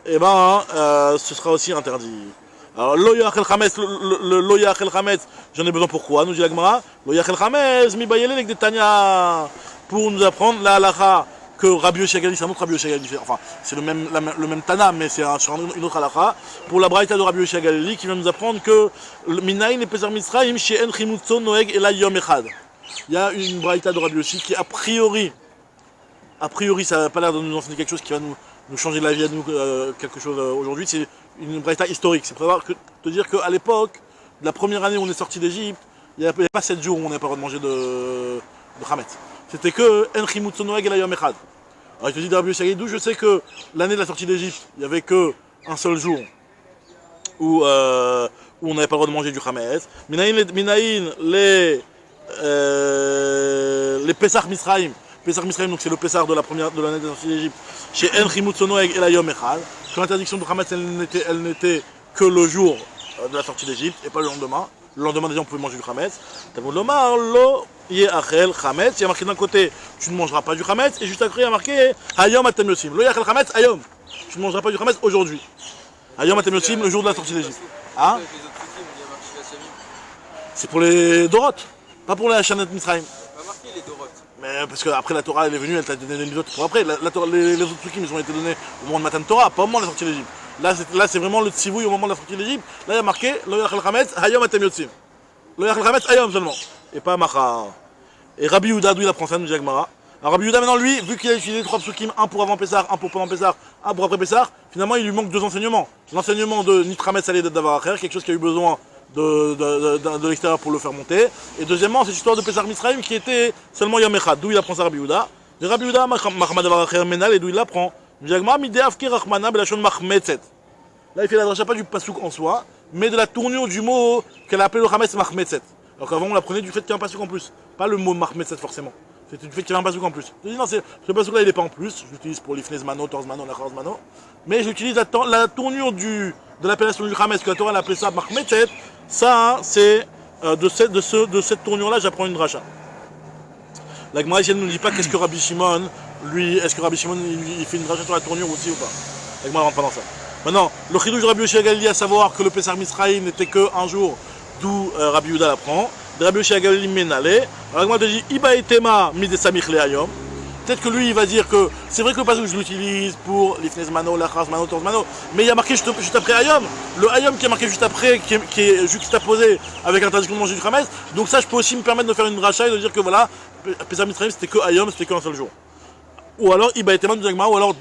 eh ben, ce sera aussi interdit. Alors, Loya Achel Chametz, le Loya Achel Chametz, j'en ai besoin pourquoi? Nous dit l'Agmara, Loya Achel Chametz, mi bayele l'Egdetania, pour nous apprendre la halacha que Rabbi Yoshi Agali, c'est un autre Rabbi Yoshi Agali, enfin c'est le même Tana, mais c'est sur une autre halakha, pour la braïta de Rabbi Yoshi Agali qui vient nous apprendre que Minaïn et Pesar Misraïm chez En Chimutzo Noeg et la Yom Echad. Il y a une braïta de Rabbi Yoshi qui a priori ça n'a pas l'air de nous enseigner quelque chose qui va nous changer la vie à nous, quelque chose aujourd'hui, c'est une braïta historique, c'est pour te dire qu'à l'époque, de la première année où on est sorti d'Égypte, il n'y a pas 7 jours où on n'avait pas le droit de manger de Hametz. C'était que En Chimutzo Noeg et la Yom Echad. Alors il te dit Rabbi Yoshi Agali, d'où je sais que l'année de la sortie d'Égypte, il n'y avait qu'un seul jour où on n'avait pas le droit de manger du Hametz. Minaïn, les Pesach Misraïm. Pesach Misraïm, donc c'est le Pesach de l'année de la sortie d'Égypte. Chez En Chimutzo Noeg et la Yom Echad. Que l'interdiction du Hametz, elle n'était que le jour de la sortie d'Égypte et pas le lendemain. Le lendemain déjà on pouvait manger du Hametz. Talmud Lomar lo ye'achel Hametz. Il y a marqué d'un côté tu ne mangeras pas du Hametz et juste après il y a marqué Hayom atem yosim. Lo ye'achel Hametz Hayom. Tu ne mangeras pas du Hametz aujourd'hui. Hayom atem yosim, le jour de la sortie d'Égypte. Hein? C'est pour les Dorot, pas pour les Shanet Misraïm. Pas marqué les Dorot. Mais parce qu'après la Torah elle est venue, elle t'a donné les autres pour après. Les autres trucs ils ont été donnés au moment de Matan Torah, pas au moment de la sortie d'Égypte. Là c'est vraiment le tzivouille au moment de la sortie d'Égypte. Là il y a marqué Lo yachal Hametz Hayom atem yotzim. Lo yachal Hametz Hayom seulement. Et pas Macha. Et Rabbi Yehuda, d'où il apprend ça, nous dit Agmara. Alors Rabbi Yehuda maintenant lui, vu qu'il a utilisé 3 psukim, un pour avant Pessah, un pour pendant Pessah, un pour après Pessah, finalement il lui manque 2 enseignements. L'enseignement de Nitrametz Salé d'Avar Acher, quelque chose qui a eu besoin de l'extérieur pour le faire monter. Et deuxièmement, cette histoire de Pesach Misraïm qui était seulement Yom Echad, d'où il apprend ça Rabbi Yehuda. Et Rabbi Yehuda, Mahmad Avar Acher Menal, et d'où il l'apprend. Là, il fait la dracha pas du pasouk en soi, mais de la tournure du mot qu'elle a appelé le Hametz Mahmetzet. Alors qu'avant on l'apprenait du fait qu'il y a un pasouk en plus, pas le mot Mahmetzet forcément. C'était du fait qu'il y avait un pasouk en plus. Je dis non, ce pasouk là il n'est pas en plus, je l'utilise pour l'Ifnez Mano, Torz Mano, Nacharz Mano, mais j'utilise la tournure de l'appellation du Hametz, que la Torah elle appelait ça Mahmetzet, ça c'est de cette tournure là j'apprends une dracha. La Gemara ici elle ne nous dit pas qu'est-ce que Rabbi Shimon, lui, est-ce que Rabbi Shimon il fait une dracha sur la tournure aussi ou pas. La Gemara rentre pas dans ça. Maintenant, le chidouche de Rabbi Yoshi Agali, à savoir que le Pesach Misraïm n'était qu'un jour, d'où Rabbi Yehuda l'apprend. De Rabbi Yoshi Agali Menale. Alors moi je dis Iba etema mide samich leayom. Peut-être que lui il va dire que c'est vrai que le passage je l'utilise pour l'ifnez mano, l'achras mano, torz mano, mais il y a marqué juste après ayom. Le ayom qui est marqué juste après, qui est juxtaposé avec l'interdiction de manger du Hametz. Donc ça je peux aussi me permettre de faire une dracha et de dire que voilà, Pesach Misraïm c'était que ayom, c'était qu'un seul jour. Ou alors, Iba et Teman du Jagma, ou alors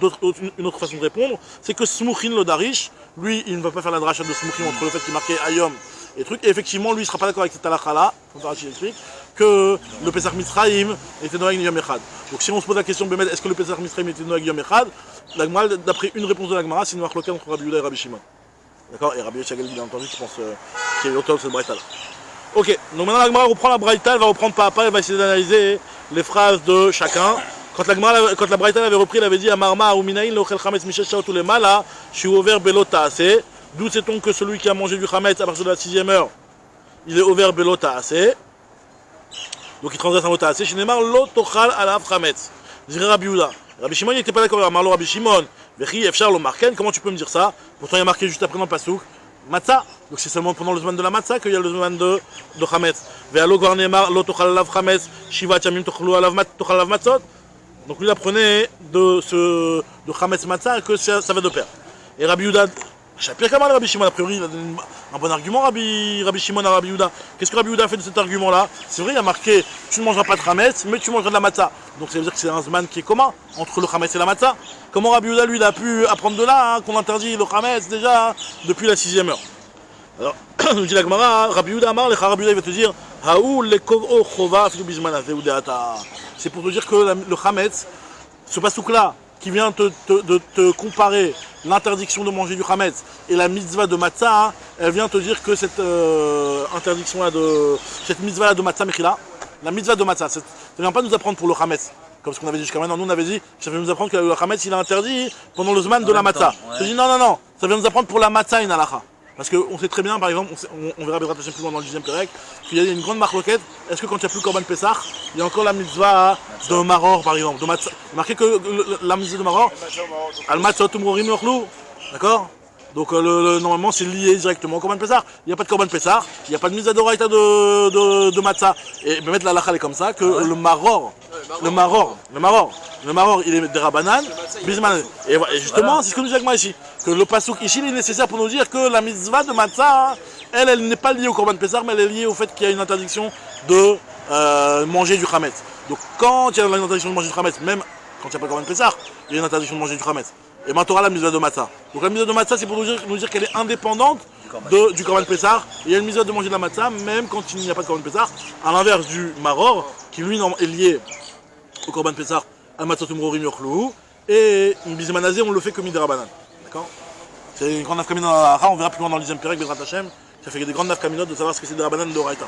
une autre façon de répondre, c'est que Smuchin le Darish, lui, il ne va pas faire la dracha de Smuchin entre le fait qu'il marquait Ayom et truc, et effectivement, lui, il ne sera pas d'accord avec cette halakha-là, comme Rachid explique, que le Pesach Misraïm était Noag Yom Echad. Donc si on se pose la question, Bémet, est-ce que le Pesach Misraïm était Noag Yom Echad, d'après une réponse de l'Agmara, c'est une marque locale entre Rabbi Yehuda et Rabbi Shimon. D'accord? Et Rabbi Yoshi Agali, bien entendu, qui pense qui est l'auteur de cette braïta-là. Ok, donc maintenant l'Agmara reprend la braïta, elle va reprendre pas à pas, elle va essayer d'analyser les phrases de chacun. Quand la braïta l'avait repris, elle avait dit Amarma ou Minaïn le Ochel Chametz Mishesh Shaot le Mala, je suis ouvert Belo Taase. D'où sait-on que celui qui a mangé du Chametz à partir de la 6e heure, il est ouvert Belo Taase. Donc il transgresse un mot Taase. Shinemar Lo Tochal Alav Chametz. Dirait Rabbi Yehuda. Rabbi Shimon n'était pas d'accord. Amarlo Rabbi Shimon. Vechi Efshar Lo Marken. Comment tu peux me dire ça? Pourtant il y a marqué juste après dans le Pasouk Matzah. Donc c'est seulement pendant le Zman de la Matzah qu'il y a le Zman de Chametz. Ve'alo Gvarnemar Lo Tochal Alav Chametz. Shivat Yamim Tochlu Alav Matzot. Donc lui il apprenait de Chametz Matzah que ça va de pair. Et Rabbi Yehuda, je sais pire qu'à mal Rabbi Shimon, a priori il a donné un bon argument Rabbi Shimon à Rabbi Yehuda. Qu'est-ce que Rabbi Yehuda a fait de cet argument là? C'est vrai il y a marqué tu ne mangeras pas de Chametz mais tu mangeras de la Matzah. Donc ça veut dire que c'est un zman qui est commun entre le Chametz et la Matzah. Comment Rabbi Yehuda lui il a pu apprendre de là hein, qu'on interdit le Chametz déjà depuis la 6e heure? Alors, nous dit la Gemara, Rabbi Yehuda Amar, Rabbi Yehuda il va te dire Haou le Kovo Chova Filubizman Deata. C'est pour te dire que le Chametz, ce pasouk là, qui vient te comparer l'interdiction de manger du Chametz et la mitzvah de Matzah, elle vient te dire que cette interdiction là cette mitzvah là de Matzah Mechila, la mitzvah de Matzah, ça ne vient pas nous apprendre pour le Chametz. Comme ce qu'on avait dit jusqu'à maintenant, nous on avait dit, ça vient nous apprendre que le Chametz il est interdit pendant le Zman de la Matzah. Je dis non, ça vient nous apprendre pour la Matzah in halacha. Parce qu'on sait très bien, par exemple, on verra Bezrat Hashem plus loin dans le 10e Pérec, qu'il y a une grande marloquette. Est-ce que quand il n'y a plus le Korban Pessah, il y a encore la mitzvah de Maror, par exemple, de Matzah. Marqué que la mitzvah de Maror, Al Matzot Umrorim Yorlou, d'accord? Donc normalement c'est lié directement au Korban Pessah. Il n'y a pas de Korban Pessah, il n'y a pas de mitzvah d'Oraïta de Matzah. Et mettre la halakha est comme ça, que le Maror, Le maror, il est de Rabanan, Bisman. Et justement, c'est ce que nous dit ici. Que le pasouk ici, il est nécessaire pour nous dire que la mitzvah de Matzah, elle n'est pas liée au Korban Pessah, mais elle est liée au fait qu'il y a une interdiction de manger du Khametz. Donc quand il y a une interdiction de manger du Khametz, même quand il n'y a pas le Korban Pessah, il y a une interdiction de manger du Khametz. Et maintenant, tu auras la mitzvah de Matzah. Donc la mitzvah de Matzah, c'est pour nous dire qu'elle est indépendante du Korban Pessah. Il y a une mitzvah de manger de la Matzah, même quand il n'y a pas de Korban Pessah, à l'inverse du Maror, qui lui est lié au Korban Pessah, à Matzah Tumrorim Yochlou, et Bismanazé, on le fait comme Midrabanan. D'accord? C'est une grande nafkamina dans la Hara, on verra plus loin dans le 10e Pérec, Bezrat Hashem, ça fait des grandes nafkaminotes de savoir ce que c'est de Rabanan de Raïta.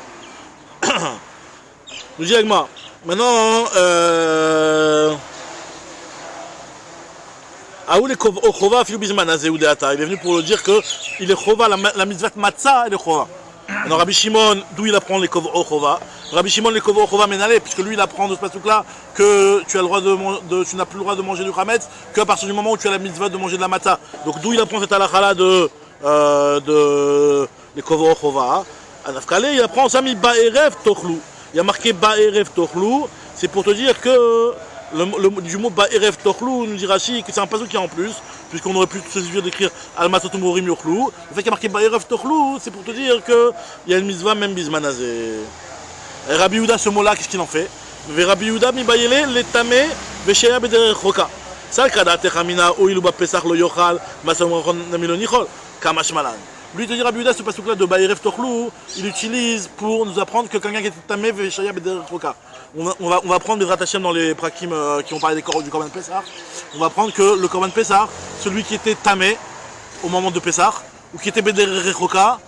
Nous dit Agma, maintenant, il est venu pour le dire qu'il est chova, la mitzvah matzah, elle est chova. Alors Rabbi Shimon, d'où il apprend les kov'o chova? Rabbi Shimon, les kov'o chova menalé, puisque lui il apprend de ce pasuk-là que tu n'as plus le droit de manger du chametz qu'à partir du moment où tu as la mitzvah de manger de la matzah. Donc d'où il apprend cette halakha-là de les kov'o chova? À Nafkale, il apprend ça mi ba'erev tochlu. Il y a marqué ba'erev tochlu, c'est pour te dire que du mot ba'erev tochlu, nous dit Rashi que c'est un pasuk qui est en plus, puisqu'on aurait pu se suffire d'écrire al-matzah tumrorim yochlou. Le fait qu'il y a marqué ba'erev tochlu, c'est pour te dire qu'il y a une mitzvah même bismanazé. Et Rabbi Yehuda, ce mot-là, qu'est-ce qu'il en fait? Rabbi Yehuda mi bayele letame veshaya bederech roka. Ça kada techamina oilu ba pesach lo yochal masamron namilonichol kamash malan. Lui te dit Rabbi Yehuda, ce pasuk-là de ba'erev tochlu, il utilise pour nous apprendre que quelqu'un qui est tamé veshaya bederech roka. On va prendre les Hashem dans les prakim qui ont parlé du Korban Pessah. On va prendre que le Korban Pessah, celui qui était tamé au moment de Pessah, ou qui était bederech roka,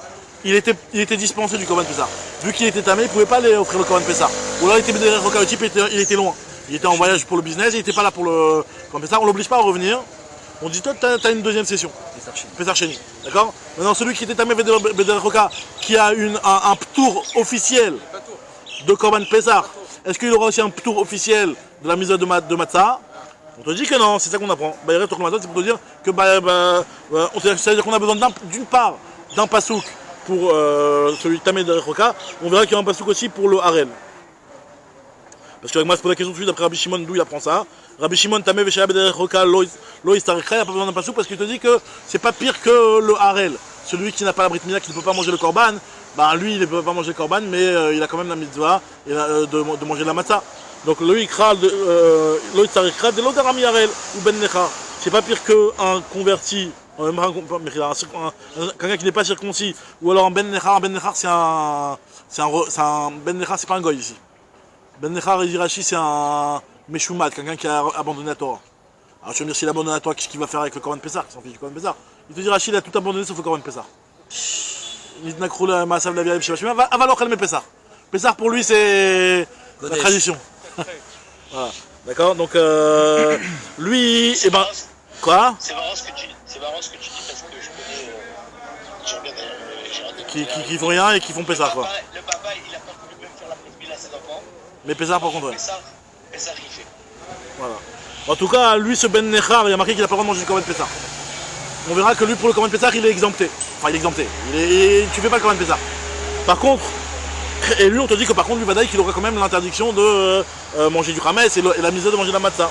il était dispensé du Korban Pessah. Vu qu'il était tamé, il ne pouvait pas aller offrir le Korban Pessah. Ou alors il était bederech roka, le type il était loin. Il était en voyage pour le business, il n'était pas là pour le Korban Pessah. On ne l'oblige pas à revenir. On dit toi, tu as une deuxième session. Pessah Sheni. D'accord? Maintenant, celui qui était tamé bederech roka, qui a un tour officiel de Korban Pessah, est-ce qu'il aura aussi un tour officiel de la mise de Matzah? On te dit que non, c'est ça qu'on apprend. C'est pour te dire que c'est-à-dire qu'on a besoin d'une part d'un pasouk pour celui de Tamé de Roka. On verra qu'il y a un pasouk aussi pour le Harel. Parce que moi je pose la question tout de suite d'après Rabbi Shimon d'où il apprend ça. Rabbi Shimon Tamé Veshaya Bederech Roka Loïs Tarikha, il n'a pas besoin d'un pasouk parce qu'il te dit que c'est pas pire que le Harel. Celui qui n'a pas la Brit Mila, qui ne peut pas manger le Korban, lui il ne peut pas manger le Korban, mais il a quand même la mitzvah de manger la matzah. Donc Loïs Tarikha de l'Odarami Harel ou Ben Nechar. C'est pas pire qu'un converti, quelqu'un qui n'est pas circoncis, ou alors un Ben Nechar. Un Ben Nechar c'est Ben Nechar, c'est pas un goy ici. Ben Nechar, Rashi, c'est un Meshumat, quelqu'un qui a abandonné la Torah. Alors tu vas me dire, s'il abandonne la Torah, qu'est-ce qu'il va faire avec le Korban Pessah? Il s'en fiche du Korban Pessah. Il te dit, Rashi, il a tout abandonné sauf le Korban Pessah. Pessah pour lui, c'est la tradition. Voilà. D'accord? Donc, lui, et ben. Quoi? C'est marrant ce que tu dis parce que je connais. Qui font rien et qui font Pessah, quoi. Le papa, il a pas voulu même faire la prise à ses enfants. Mais Pessah, par contre, ouais. Pessah, il fait. Voilà. En tout cas, lui, ce Ben Nechar, il y a marqué qu'il n'a pas le droit de manger du Korban Pessah. On verra que lui, pour le Korban Pessah, il est exempté. Enfin, il est exempté. Tu fais pas le Korban Pessah. Par contre, et lui, on te dit que par contre, lui, Badaï, qu'il aurait quand même l'interdiction de manger du Khametz et la misère de manger de la matzah.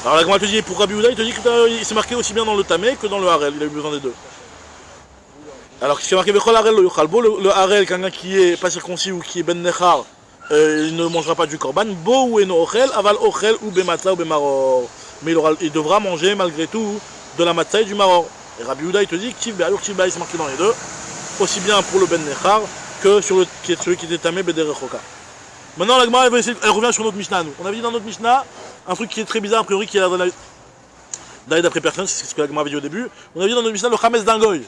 Alors la Gemara te dit, pour Rabbi Yehuda, il te dit que c'est marqué aussi bien dans le Tamé que dans le Harel. Il a eu besoin des deux. Alors, qu'est-ce qui est marqué? Le Harel, quelqu'un qui est pas circoncis ou qui est Ben Nechar, il ne mangera pas du Korban. Bo ou eno ochel, aval ochel ou bematzah ou bemaror. Mais il devra manger malgré tout de la matzah et du maror. Et Rabbi Yehuda, il te dit que Tiv Be'ayur, Tiv Be'ay, c'est marqué dans les deux. Aussi bien pour le Ben Nechar que sur celui qui était tamé Bederech Roka. Maintenant, la Gemara, elle revient sur notre Mishnah. Nous. On avait dit dans notre Mishnah un truc qui est très bizarre, a priori, qui est d'aller d'après personne, c'est ce que la Gemara avait dit au début. On avait dit dans notre Mishnah le Khametz d'un goy.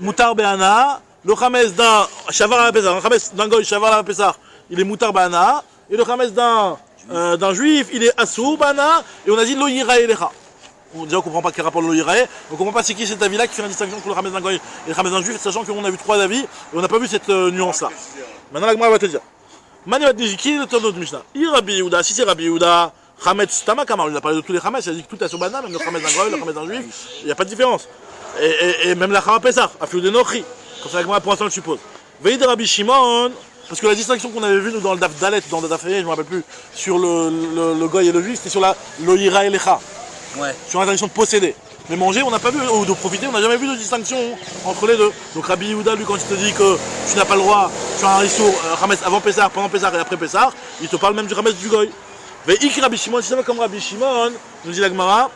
Moutar Be'ana, le Khametz d'un Shavar la Pesach, le Khametz d'un goy, Shavar la Pesach, il est Moutar Be'ana, et le Khametz d'un juif, il est Asur Be'ana, et on a dit Lo Yirae Lecha. Déjà on ne comprend pas quel rapport le Yirae, on ne comprend pas c'est qui cet avis-là qui fait la distinction entre le Khametz d'un goy et le Khametz d'un juif, sachant qu'on a vu trois avis, et on n'a pas vu cette nuance-là. Maintenant la Gemara va te dire. Mani va te dire, qui est l'auteur de notre Mishnah? Rabbi Yehuda, si c'est Rabbi Yehuda, Khametz Tamakamar, il a parlé de tous les Khametz, il a dit que tout est sur Bana, même le Khametz d'un goy, le Khametz d'un juif, il n'y a pas de différence. Et même la Chama Pesach, Afiou de Nochi, comme ça la Gemara pour l'instant le suppose. Veille de Rabbi Shimon, Parce que la distinction qu'on avait vue nous dans le Daf Dalet, dans le Daf Dalet, je ne me rappelle plus, sur le goy et le juif, c'était sur le ira et l'echa. Ouais. Sur l'interdiction de posséder. Mais manger, on n'a pas vu, ou de profiter, on n'a jamais vu de distinction entre les deux. Donc Rabbi Yehuda, lui, quand il te dit que tu n'as pas le droit, tu as un issour, Hametz avant Pessah, pendant Pessah et après Pessah, il te parle même du Hametz du goy. Mais Iki Rabbi Shimon, si ça va comme Rabbi Shimon, nous dit la Gemara,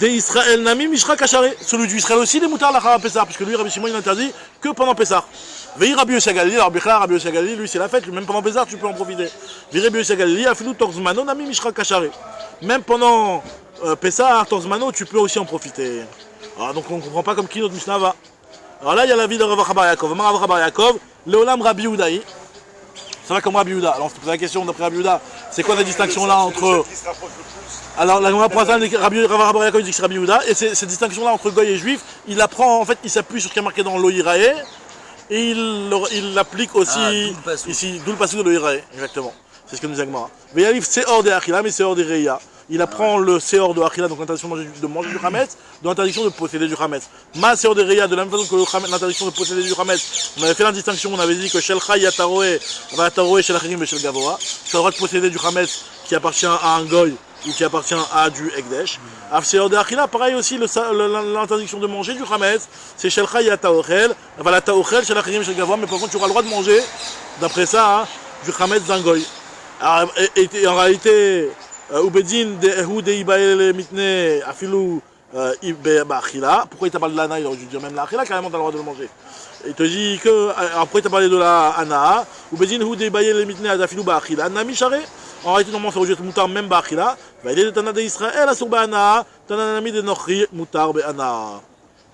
de Israël Nami Mishra Kacharé. Celui du Israël aussi, les moutards la Pessah, parce que lui, Rabbi Shimon, il interdit que pendant Pessah. Veille Rabbi Yossi Galili, alors Bichla, Rabbi Yossi Galili, lui, c'est la fête, même pendant Pessah, tu peux en profiter. Veille Rabbi Yossi Galili, Afilou Torzmano Nami Mishra Kacharé. Même pendant Pessah, Torzmano, tu peux aussi en profiter. Alors, donc on ne comprend pas comme qui notre Mishnah va. Alors là, il y a la vie de Rav Bar Yaakov. Rav Bar Yaakov, Leolam Rabbi Yehudaï. Ça va comme Rabbi Yehuda. Alors, on se pose la question d'après Rabbi Yehuda, c'est quoi la distinction là entre. Alors, la Gemara pour l'instant, Rav Bar Yaakov dit que c'est Rabbi Yehuda, et cette distinction là entre goy et juif, il apprend, en fait, il s'appuie sur ce qui est marqué dans l'Oïrae, et il l'applique aussi ici, d'où le passage de l'Oïrae, exactement. C'est ce que nous dit la Gemara. Ve'yalif Seor de Achila, mais Seor de Reya. Il apprend le Seor de Achila, donc l'interdiction de manger du Hametz, de l'interdiction de posséder du Hametz. Ma Seor de Reya, de la même façon que l'interdiction de posséder du Hametz, on avait fait la distinction, on avait dit que Shelcha Yataroe, Vataroe, Shelachim et Shel Gavoa, tu as le droit de posséder du Hametz qui appartient à un goy ou qui appartient à du Ekdesh. Af Seor de Achila, pareil aussi, l'interdiction de manger du Hametz, c'est Shelcha Yataochel, Valataochel, Shelachim et Shel Gavoa, mais par contre tu auras le droit de manger, d'après ça, du Hametz d'un goy. Et en réalité, Ubedin de Deibael Mitne Afilou Bachila. Pourquoi il t'a parlé de l'ana? Il aurait dû dire même l'achila, carrément t'as le droit de le manger. Il te dit que. Après il t'a parlé de la ana. Ubedin Hu Deibael Mitne Afilou Bachila. Nami Share. En réalité, normalement, ça aurait été moutar même Bachila. Va aider le Tana d'Israël à Sourba Ana. Tana Nami de Nochri Moutar Be'ana.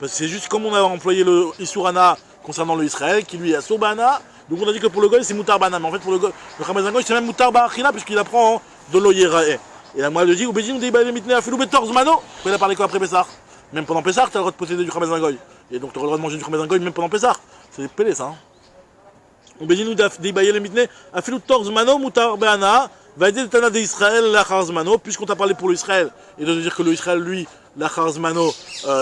Parce que c'est juste comme on a employé le Isurana concernant le Israël, qui lui est à Sourba Ana. Donc on a dit que pour le goy c'est moutar bana, mais en fait pour le Hametz goy c'est même moutar ba'achila puisqu'il apprend de l'oyerae. Et la moelle dit Ubedin Deibael Mitne Afilou Betorzmano. Il a parlé quoi après Pessah? Même pendant Pessah, tu as le droit de posséder du Hametz goy. Et donc tu auras le droit de manger du Hametz goy même pendant Pessah. C'est pelé ça. Ubedin Deibael Mitne Afilou Torzmano moutar ba'ana. Va aider le Tana d'Israël lachar zmano, puisqu'on t'a parlé pour l'Israël et de dire que l'Israël lui lachar zmano,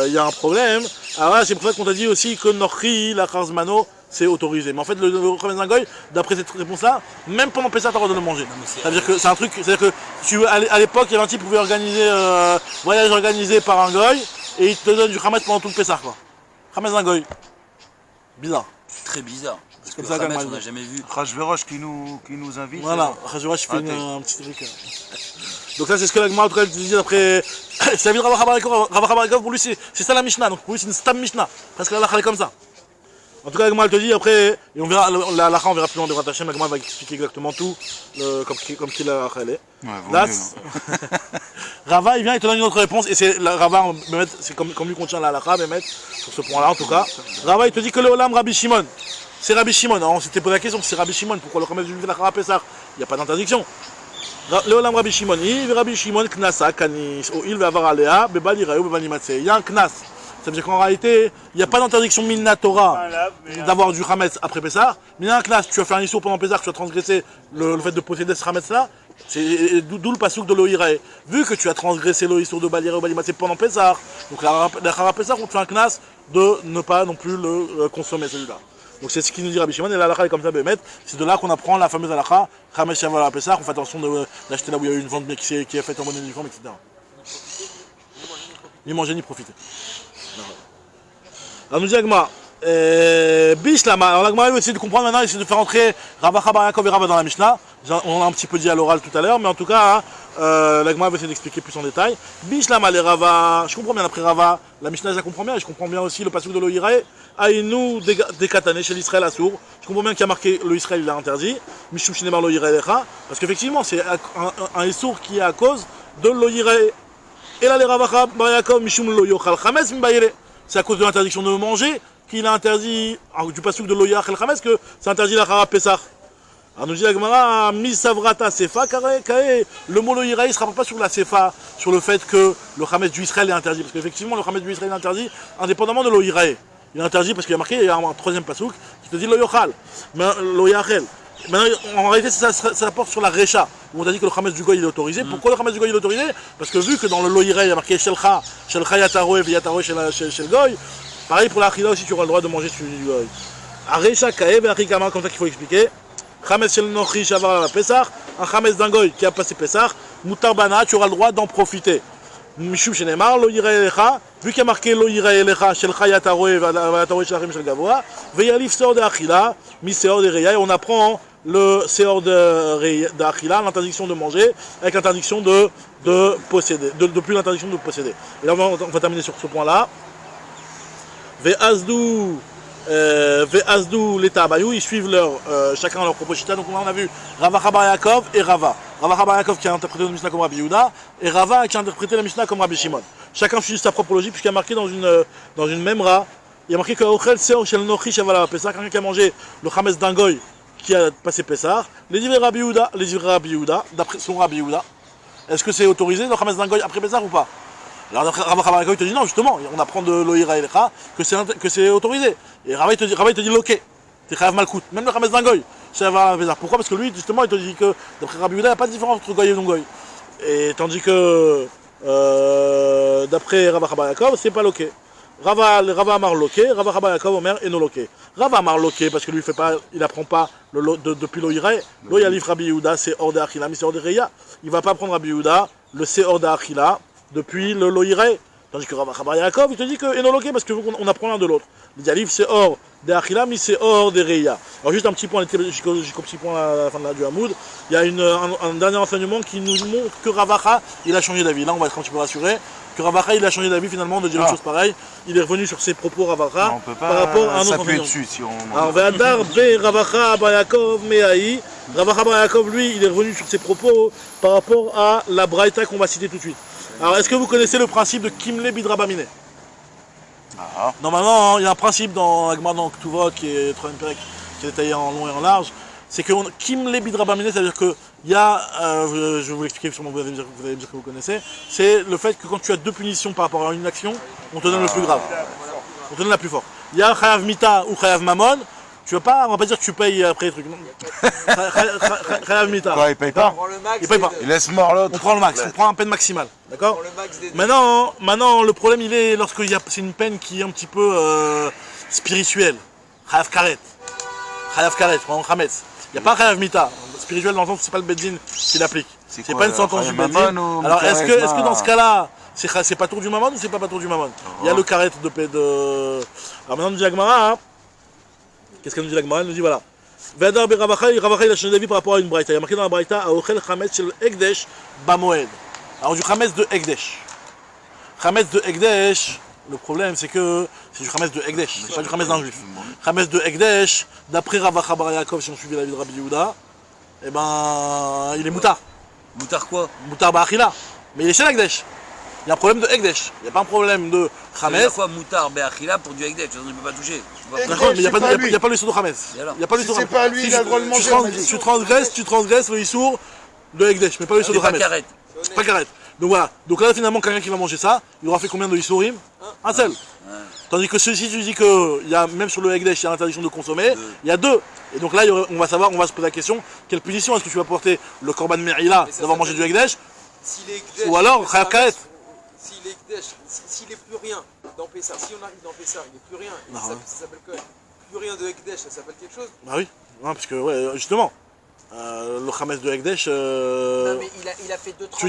il y a un problème. Alors là c'est pour ça qu'on t'a dit aussi que Nochri lachar zmano c'est autorisé. Mais en fait, le Hametz goy, d'après cette réponse-là, même pendant Pessah, t'as le droit de le manger. C'est-à-dire que c'est un truc, c'est-à-dire que à l'époque, il y avait un type qui pouvait organiser voyage organisé par un goy et il te donne du Hametz pendant tout le Pessah, quoi. Hametz goy. Bizarre. Très bizarre. Parce que comme ça, le Hametz, on n'a jamais vu. Rajverosh qui nous invite. Voilà, Rajverosh fait un petit truc. Donc ça, c'est ce que la Gemara, en tout cas, dit d'après. C'est la vie de Rav Barakov, pour lui, c'est ça la Mishnah. Donc pour lui, c'est une stam Mishnah. Parce que la Lacha est comme ça. En tout cas, la Gemara te dit après, et on verra, la Lacha, on verra plus loin des Ratachem, la Gemara va expliquer exactement tout, comme qu'il a elle. Là, Rava, il vient et te donne une autre réponse, et c'est Rava, c'est comme lui qu'on tient la Lacha, sur ce point-là en tout cas. Rava, il te dit que le Olam Rabbi Shimon, c'est Rabbi Shimon. Alors, on s'était posé la question, c'est Rabbi Shimon, pourquoi le Hametz du Lachar Pessah? Il n'y a pas d'interdiction. Le Olam Rabbi Shimon, il Rabbi Shimon Knasa, Kanis, ou il va avoir Aléa, Bebal Iraou, Bebal Nimatse. Il y a un Knas. Ça veut dire qu'en réalité, il n'y a pas d'interdiction Minna Torah d'avoir du Hametz après Pessah, mais il y a un Knas. Tu vas faire un issour pendant Pessah, tu as transgressé le fait de posséder ce Hametz là, c'est d'où le pasouk de l'Oïrae. Vu que tu as transgressé le issour de Balirae ou Balimatse pendant Pessah, donc la Chara Pessah, on te fait un Knas de ne pas non plus le consommer celui-là. Donc c'est ce qu'il nous dit Rabbi Shimon, et la halakha est comme ça, Bémet. C'est de là qu'on apprend la fameuse halakha, Hametz Shaval à Pessah, on fait attention d'acheter là où il y a eu une vente qui est faite en bonne uniforme, etc. Ni manger ni profiter. Alors nous dit Agma, Bishlama, alors l'Agma veut essayer de comprendre maintenant, essayer de faire entrer Rava Bar Yaakov et Rava dans la Mishnah. On a un petit peu dit à l'oral tout à l'heure, mais en tout cas, l'Agma veut essayer d'expliquer plus en détail. Bishlama, les Rava, je comprends bien après Rava, la Mishnah je la comprends bien, et je comprends bien aussi le pasuk de l'Oïrae, Aïnou dékatané chez l'Israël Assour. Je comprends bien qu'il y a marqué le Israël il a interdit, Mishum Shinemar l'Oïrae Lecha, parce qu'effectivement c'est un Issour qui est à cause de l'Oïrae. Et là les Rava Bar Yaakov, Mishum lo yochal Hametz m'bayere. C'est à cause de l'interdiction de manger qu'il a interdit, du pasuk de l'Oyach el Hametz, que c'est interdit la Chara Pessah. Alors nous dit la Gemara, Misavrata Sefa, le mot l'Oïrae ne se rapporte pas sur la Sefa, sur le fait que le Hametz du Israël est interdit. Parce qu'effectivement, le Hametz du Israël est interdit indépendamment de l'Oïrae. Il est interdit parce qu'il y a marqué, il y a un troisième pasuk qui te dit l'Oyochal, l'Oyachel. Maintenant, en réalité, ça porte sur la Recha, où on a dit que le Hametz du Goy il est autorisé. Pourquoi le Hametz du Goy il est autorisé? Parce que vu que dans le Loïrae il y a marqué Shelcha Yataroe, Yataroe Shel Goy, pareil pour la Achila aussi, tu auras le droit de manger celui du Goy. Arecha Kaev et Arikama, comme ça qu'il faut expliquer. Chametz Shel Nochi Shavar la Pesach, un Chametz d'Angoy qui a passé Pesach, Mutarbana, tu auras le droit d'en profiter. Mishum Shenemar, Lo Yira Elecha, vu qu'il y a marqué Lo Yira Elecha, Shel Chayat Aroe, Valataroe Shalachim Shel Gavoa, Veyalif Seor de Achila, Mi Seor de Reya, et on apprend le Seor de Achila, l'interdiction de manger, avec l'interdiction de posséder, depuis l'interdiction de posséder. Et là on va terminer sur ce point-là. Ve'azdou l'État Bayou, ils suivent chacun leur propre chita. Donc là on a vu Rava Chabar Yaakov et Rava. Rava Chabar Yaakov qui a interprété la Mishnah comme Rabbi Yehuda et Rava qui a interprété la Mishnah comme Rabbi Shimon. Chacun suit sa propre logique puisqu'il y a marqué dans une memra, il y a marqué que Ochel Seor Shel Nochi Shavala Pesach, quelqu'un qui a mangé le Chametz d'Angoy qui a passé Pesach, les livrets Rabbi Yehuda, d'après son Rabbi Yehuda, est-ce que c'est autorisé le Chametz d'Angoy après Pesach ou pas? Alors d'après Rava Chabar Yaakov il te dit non, justement, on apprend de Loïra Elecha que c'est autorisé. Et Rava il te dit loqué, t'es Chayav Malkout, même le Chametz d'Angoy. Pourquoi? Parce que lui justement il te dit que d'après Rabbi Yehuda il n'y a pas de différence entre Goy et non Goy. Et tandis que d'après Rava Chabar Yaakov c'est pas loqué. Rava Amar loqué, Rava Chabar Yaakov Omer et non loqué. Rava Amar loqué parce que lui il apprend pas depuis Loïra. Loïalif Rabbi Yehuda c'est hors de Achila, mais c'est hors de Reya. Il va pas prendre Rabbi Yehuda le c'est hors de Achila depuis le Loïra. Tandis que Rava Chabar Yaakov, il te dit que Enoloké parce qu'on apprend l'un de l'autre. Le Dialif c'est hors de Achila, mais c'est hors de Reya. Alors juste un petit point, jusqu'au petit point à la fin du Hamoud, il y a un dernier enseignement qui nous montre que Ravacha, il a changé d'avis. Là on va être un petit peu rassuré, que Ravacha il a changé d'avis finalement de dire une chose pareille. Il est revenu sur ses propos Ravacha par rapport à un autre enseignement. Dessus, si on... Alors Ve'adar be Ravacha Bar Yaakov Mehaï, Ravacha Bar Yaakov lui il est revenu sur ses propos par rapport à la Braïta qu'on va citer tout de suite. Alors, est-ce que vous connaissez le principe de Kimle Bidrabamine? Normalement, il y a un principe dans l'Agma dans Ktuvot qui est qui est détaillé en long et en large. C'est que Kimle Bidrabamine, c'est-à-dire que il y a, je vais vous l'expliquer, sûrement vous allez me dire que vous connaissez, c'est le fait que quand tu as deux punitions par rapport à une action, on te donne le plus grave. On te donne la plus forte. Il y a Chayav Mita ou Chayav Mamon. Tu veux pas, on va pas dire que tu payes après les trucs. Chayav Mita. Quoi, il paye pas? Il paye pas. Il laisse mort l'autre. On prend le max, on prend un peine maximale. D'accord? Maintenant, le problème il est lorsque c'est une peine qui est un petit peu spirituelle. Chayav Karet. Chayav Karet, prends Chametz. Il n'y a pas Chayav Mita. Spirituel dans le sens où c'est pas le Beddin qui l'applique. C'est pas une sentence du Beddin. Alors est-ce que dans ce cas-là, c'est pas tour du Mammon ou c'est pas tour du Mammon? Il y a le Karet de. Alors maintenant, nous dit la Gemara. Qu'est-ce qu'elle nous dit la Gemara? Elle nous dit voilà. Ve'adar be Ravacha, il a changé d'avis par rapport à une Braïta. Il y a marqué dans la Braïta Aochel Chametz shel Ekdesh Bamoed. Alors du Chametz de Ekdesh. Chametz de Ekdesh, le problème c'est que c'est du Chametz de Ekdesh, c'est pas du Chametz d'un juif. Chametz de Ekdesh, d'après Rava Chabar Yaakov, si on suivait la vie de Rabbi Yehuda, eh ben il est moutard. Moutard quoi? Moutard Ba'achila. Mais il est chez l'Ekdesh. Il y a un problème de Ekdesh. Il n'y a pas un problème de Chametz. Il y a quoi Moutard Be'achila pour du Ekdesh? On ne peut pas toucher. D'accord, mais il n'y a pas le Issour de Chametz. Il n'y a pas le Issour de C'est pas lui, il a le droit de manger. Tu transgresses le Issour de Ekdesh, mais pas le Issour de Chametz. Pas carré. Donc voilà. Donc là finalement quelqu'un qui va manger ça, il aura fait combien de Issourim? Un seul. Tandis que ceci tu dis que il y a même sur le Ekdesh, il y a l'interdiction de consommer, il y a deux. Et donc là on va se poser la question, quelle position est-ce que tu vas porter le Korban Me'ila d'avoir mangé du Ekdesh? Ou alors Chayav Karet? S'il n'est plus rien dans Pessah, si on arrive dans Pessah, il n'est plus rien, ça s'appelle quoi? Plus rien de Ekdesh, ça s'appelle quelque chose? Bah oui, non, parce que ouais, justement, le Chametz de Ekdesh. Non, mais il a fait deux tu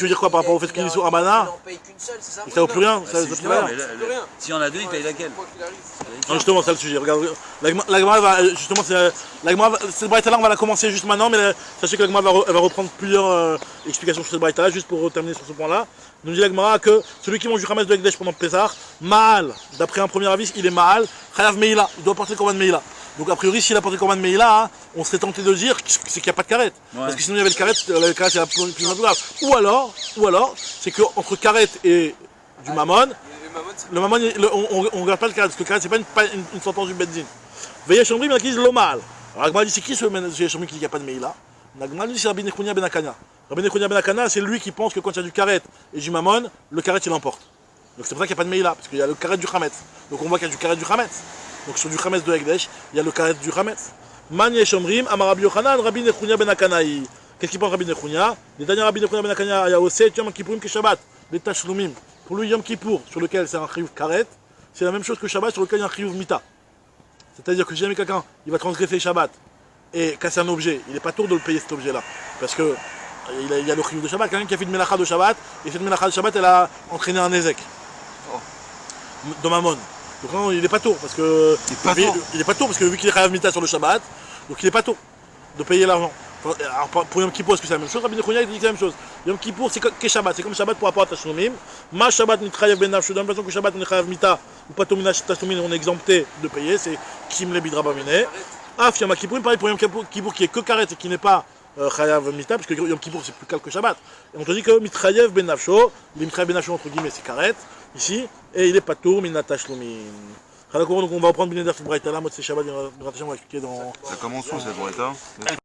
veux dire quoi par rapport au fait qu'il est sur Amana? Il n'en paye qu'une seule, c'est ça? Il ne vaut plus rien, ça vaut plus rien. Si on a deux, il paye laquelle? Non, justement, c'est le sujet. Regarde, la Gemara va, justement, cette braïta-là, on va la commencer juste maintenant, mais sachez que la Gemara va reprendre plusieurs explications sur cette braïta-là, juste pour terminer sur ce point-là. Nous dit la Gemara que celui qui mange du Chametz de Ekdesh pendant Pessah, Ma'al, d'après un premier avis, il est Ma'al, Chayav Me'ila, il doit porter le Korban Me'ila. Donc a priori, s'il a porté le Korban Me'ila, on serait tenté de dire c'est qu'il n'y a pas de karet. Parce que sinon il y avait le karet c'est la plus grave. Ou alors, c'est qu'entre karet et du Mammon, le Mammon, on ne regarde pas le karet, parce que le karet c'est pas une sentence du Beddin. Veillez Chambri, mais qui dit l'Omal. Alors Agma dit c'est qui ce Veillez Chambri qui dit qu'il n'y a pas de Me'ila? Agma dit c'est Rabbi Nechounia ben Akana. Rabbi Nechounia ben Akana, c'est lui qui pense que quand il y a du karet et du Mammon, le karet il emporte. Donc c'est pour ça qu'il n'y a pas de Me'ila, parce qu'il y a le karet du Chametz. Donc on voit qu'il y a du karet du Chametz. Donc sur du Chametz de Ekdesh, il y a le karet du Chametz. Man Yeshomrim, Amar Rabbi Yochanan, Rabbi Nechounia ben Akanaï. Qu'est-ce qu'il pense Rabbi Nechounia? Les derniers Rabbi Nechounia ben Akana, il y a aussi Yom Kippourim que Shabbat, les Tashlumim. Pour lui, Yom Kippour, sur lequel c'est un chiyuv karet, c'est la même chose que Shabbat, sur lequel il y a un chiyuv mita. C'est-à-dire que si jamais quelqu'un il va transgresser Shabbat et casser un objet, il n'est pas tour de le payer cet objet-là. Parce que il y a le chiyuv de Shabbat, quelqu'un qui a fait une mélacha de Shabbat, et cette mélacha de Shabbat, elle a entraîné un ézek. De Mammon. Donc non, il n'est pas tour, parce que... Il est pas tour, parce que vu qu'il est chayav mita sur le Shabbat, donc il n'est pas tour de payer l'argent. Alors pour Yom Kippour, est-ce que c'est la même chose? Rabbi Nechonia, il dit que c'est la même chose. Yom Kippour, c'est que Shabbat, c'est comme Shabbat pour rapport à Tashlumim. Ma Shabbat nitrayev ben nafshu, de la même façon que Shabbat on est chayav mita, ou pas Tashlumim, on est exempté de payer, c'est Kim le bidra bamine. Af Yom Kippour, pareil pour Yom Kippour qui est que karet et qui n'est pas chayav mita, parce que Yom Kippour c'est plus calme que Shabbat. Et on te dit que mitrayev ben nafshu, les mitrayev ben nafshu entre guillemets c'est karet, ici, et il est pas tour, minat Tashlumim. Donc on va reprendre Binéder Fibraïta là, moi c'est Shabbat, on va expliquer dans... Ça commence où cette Braïta?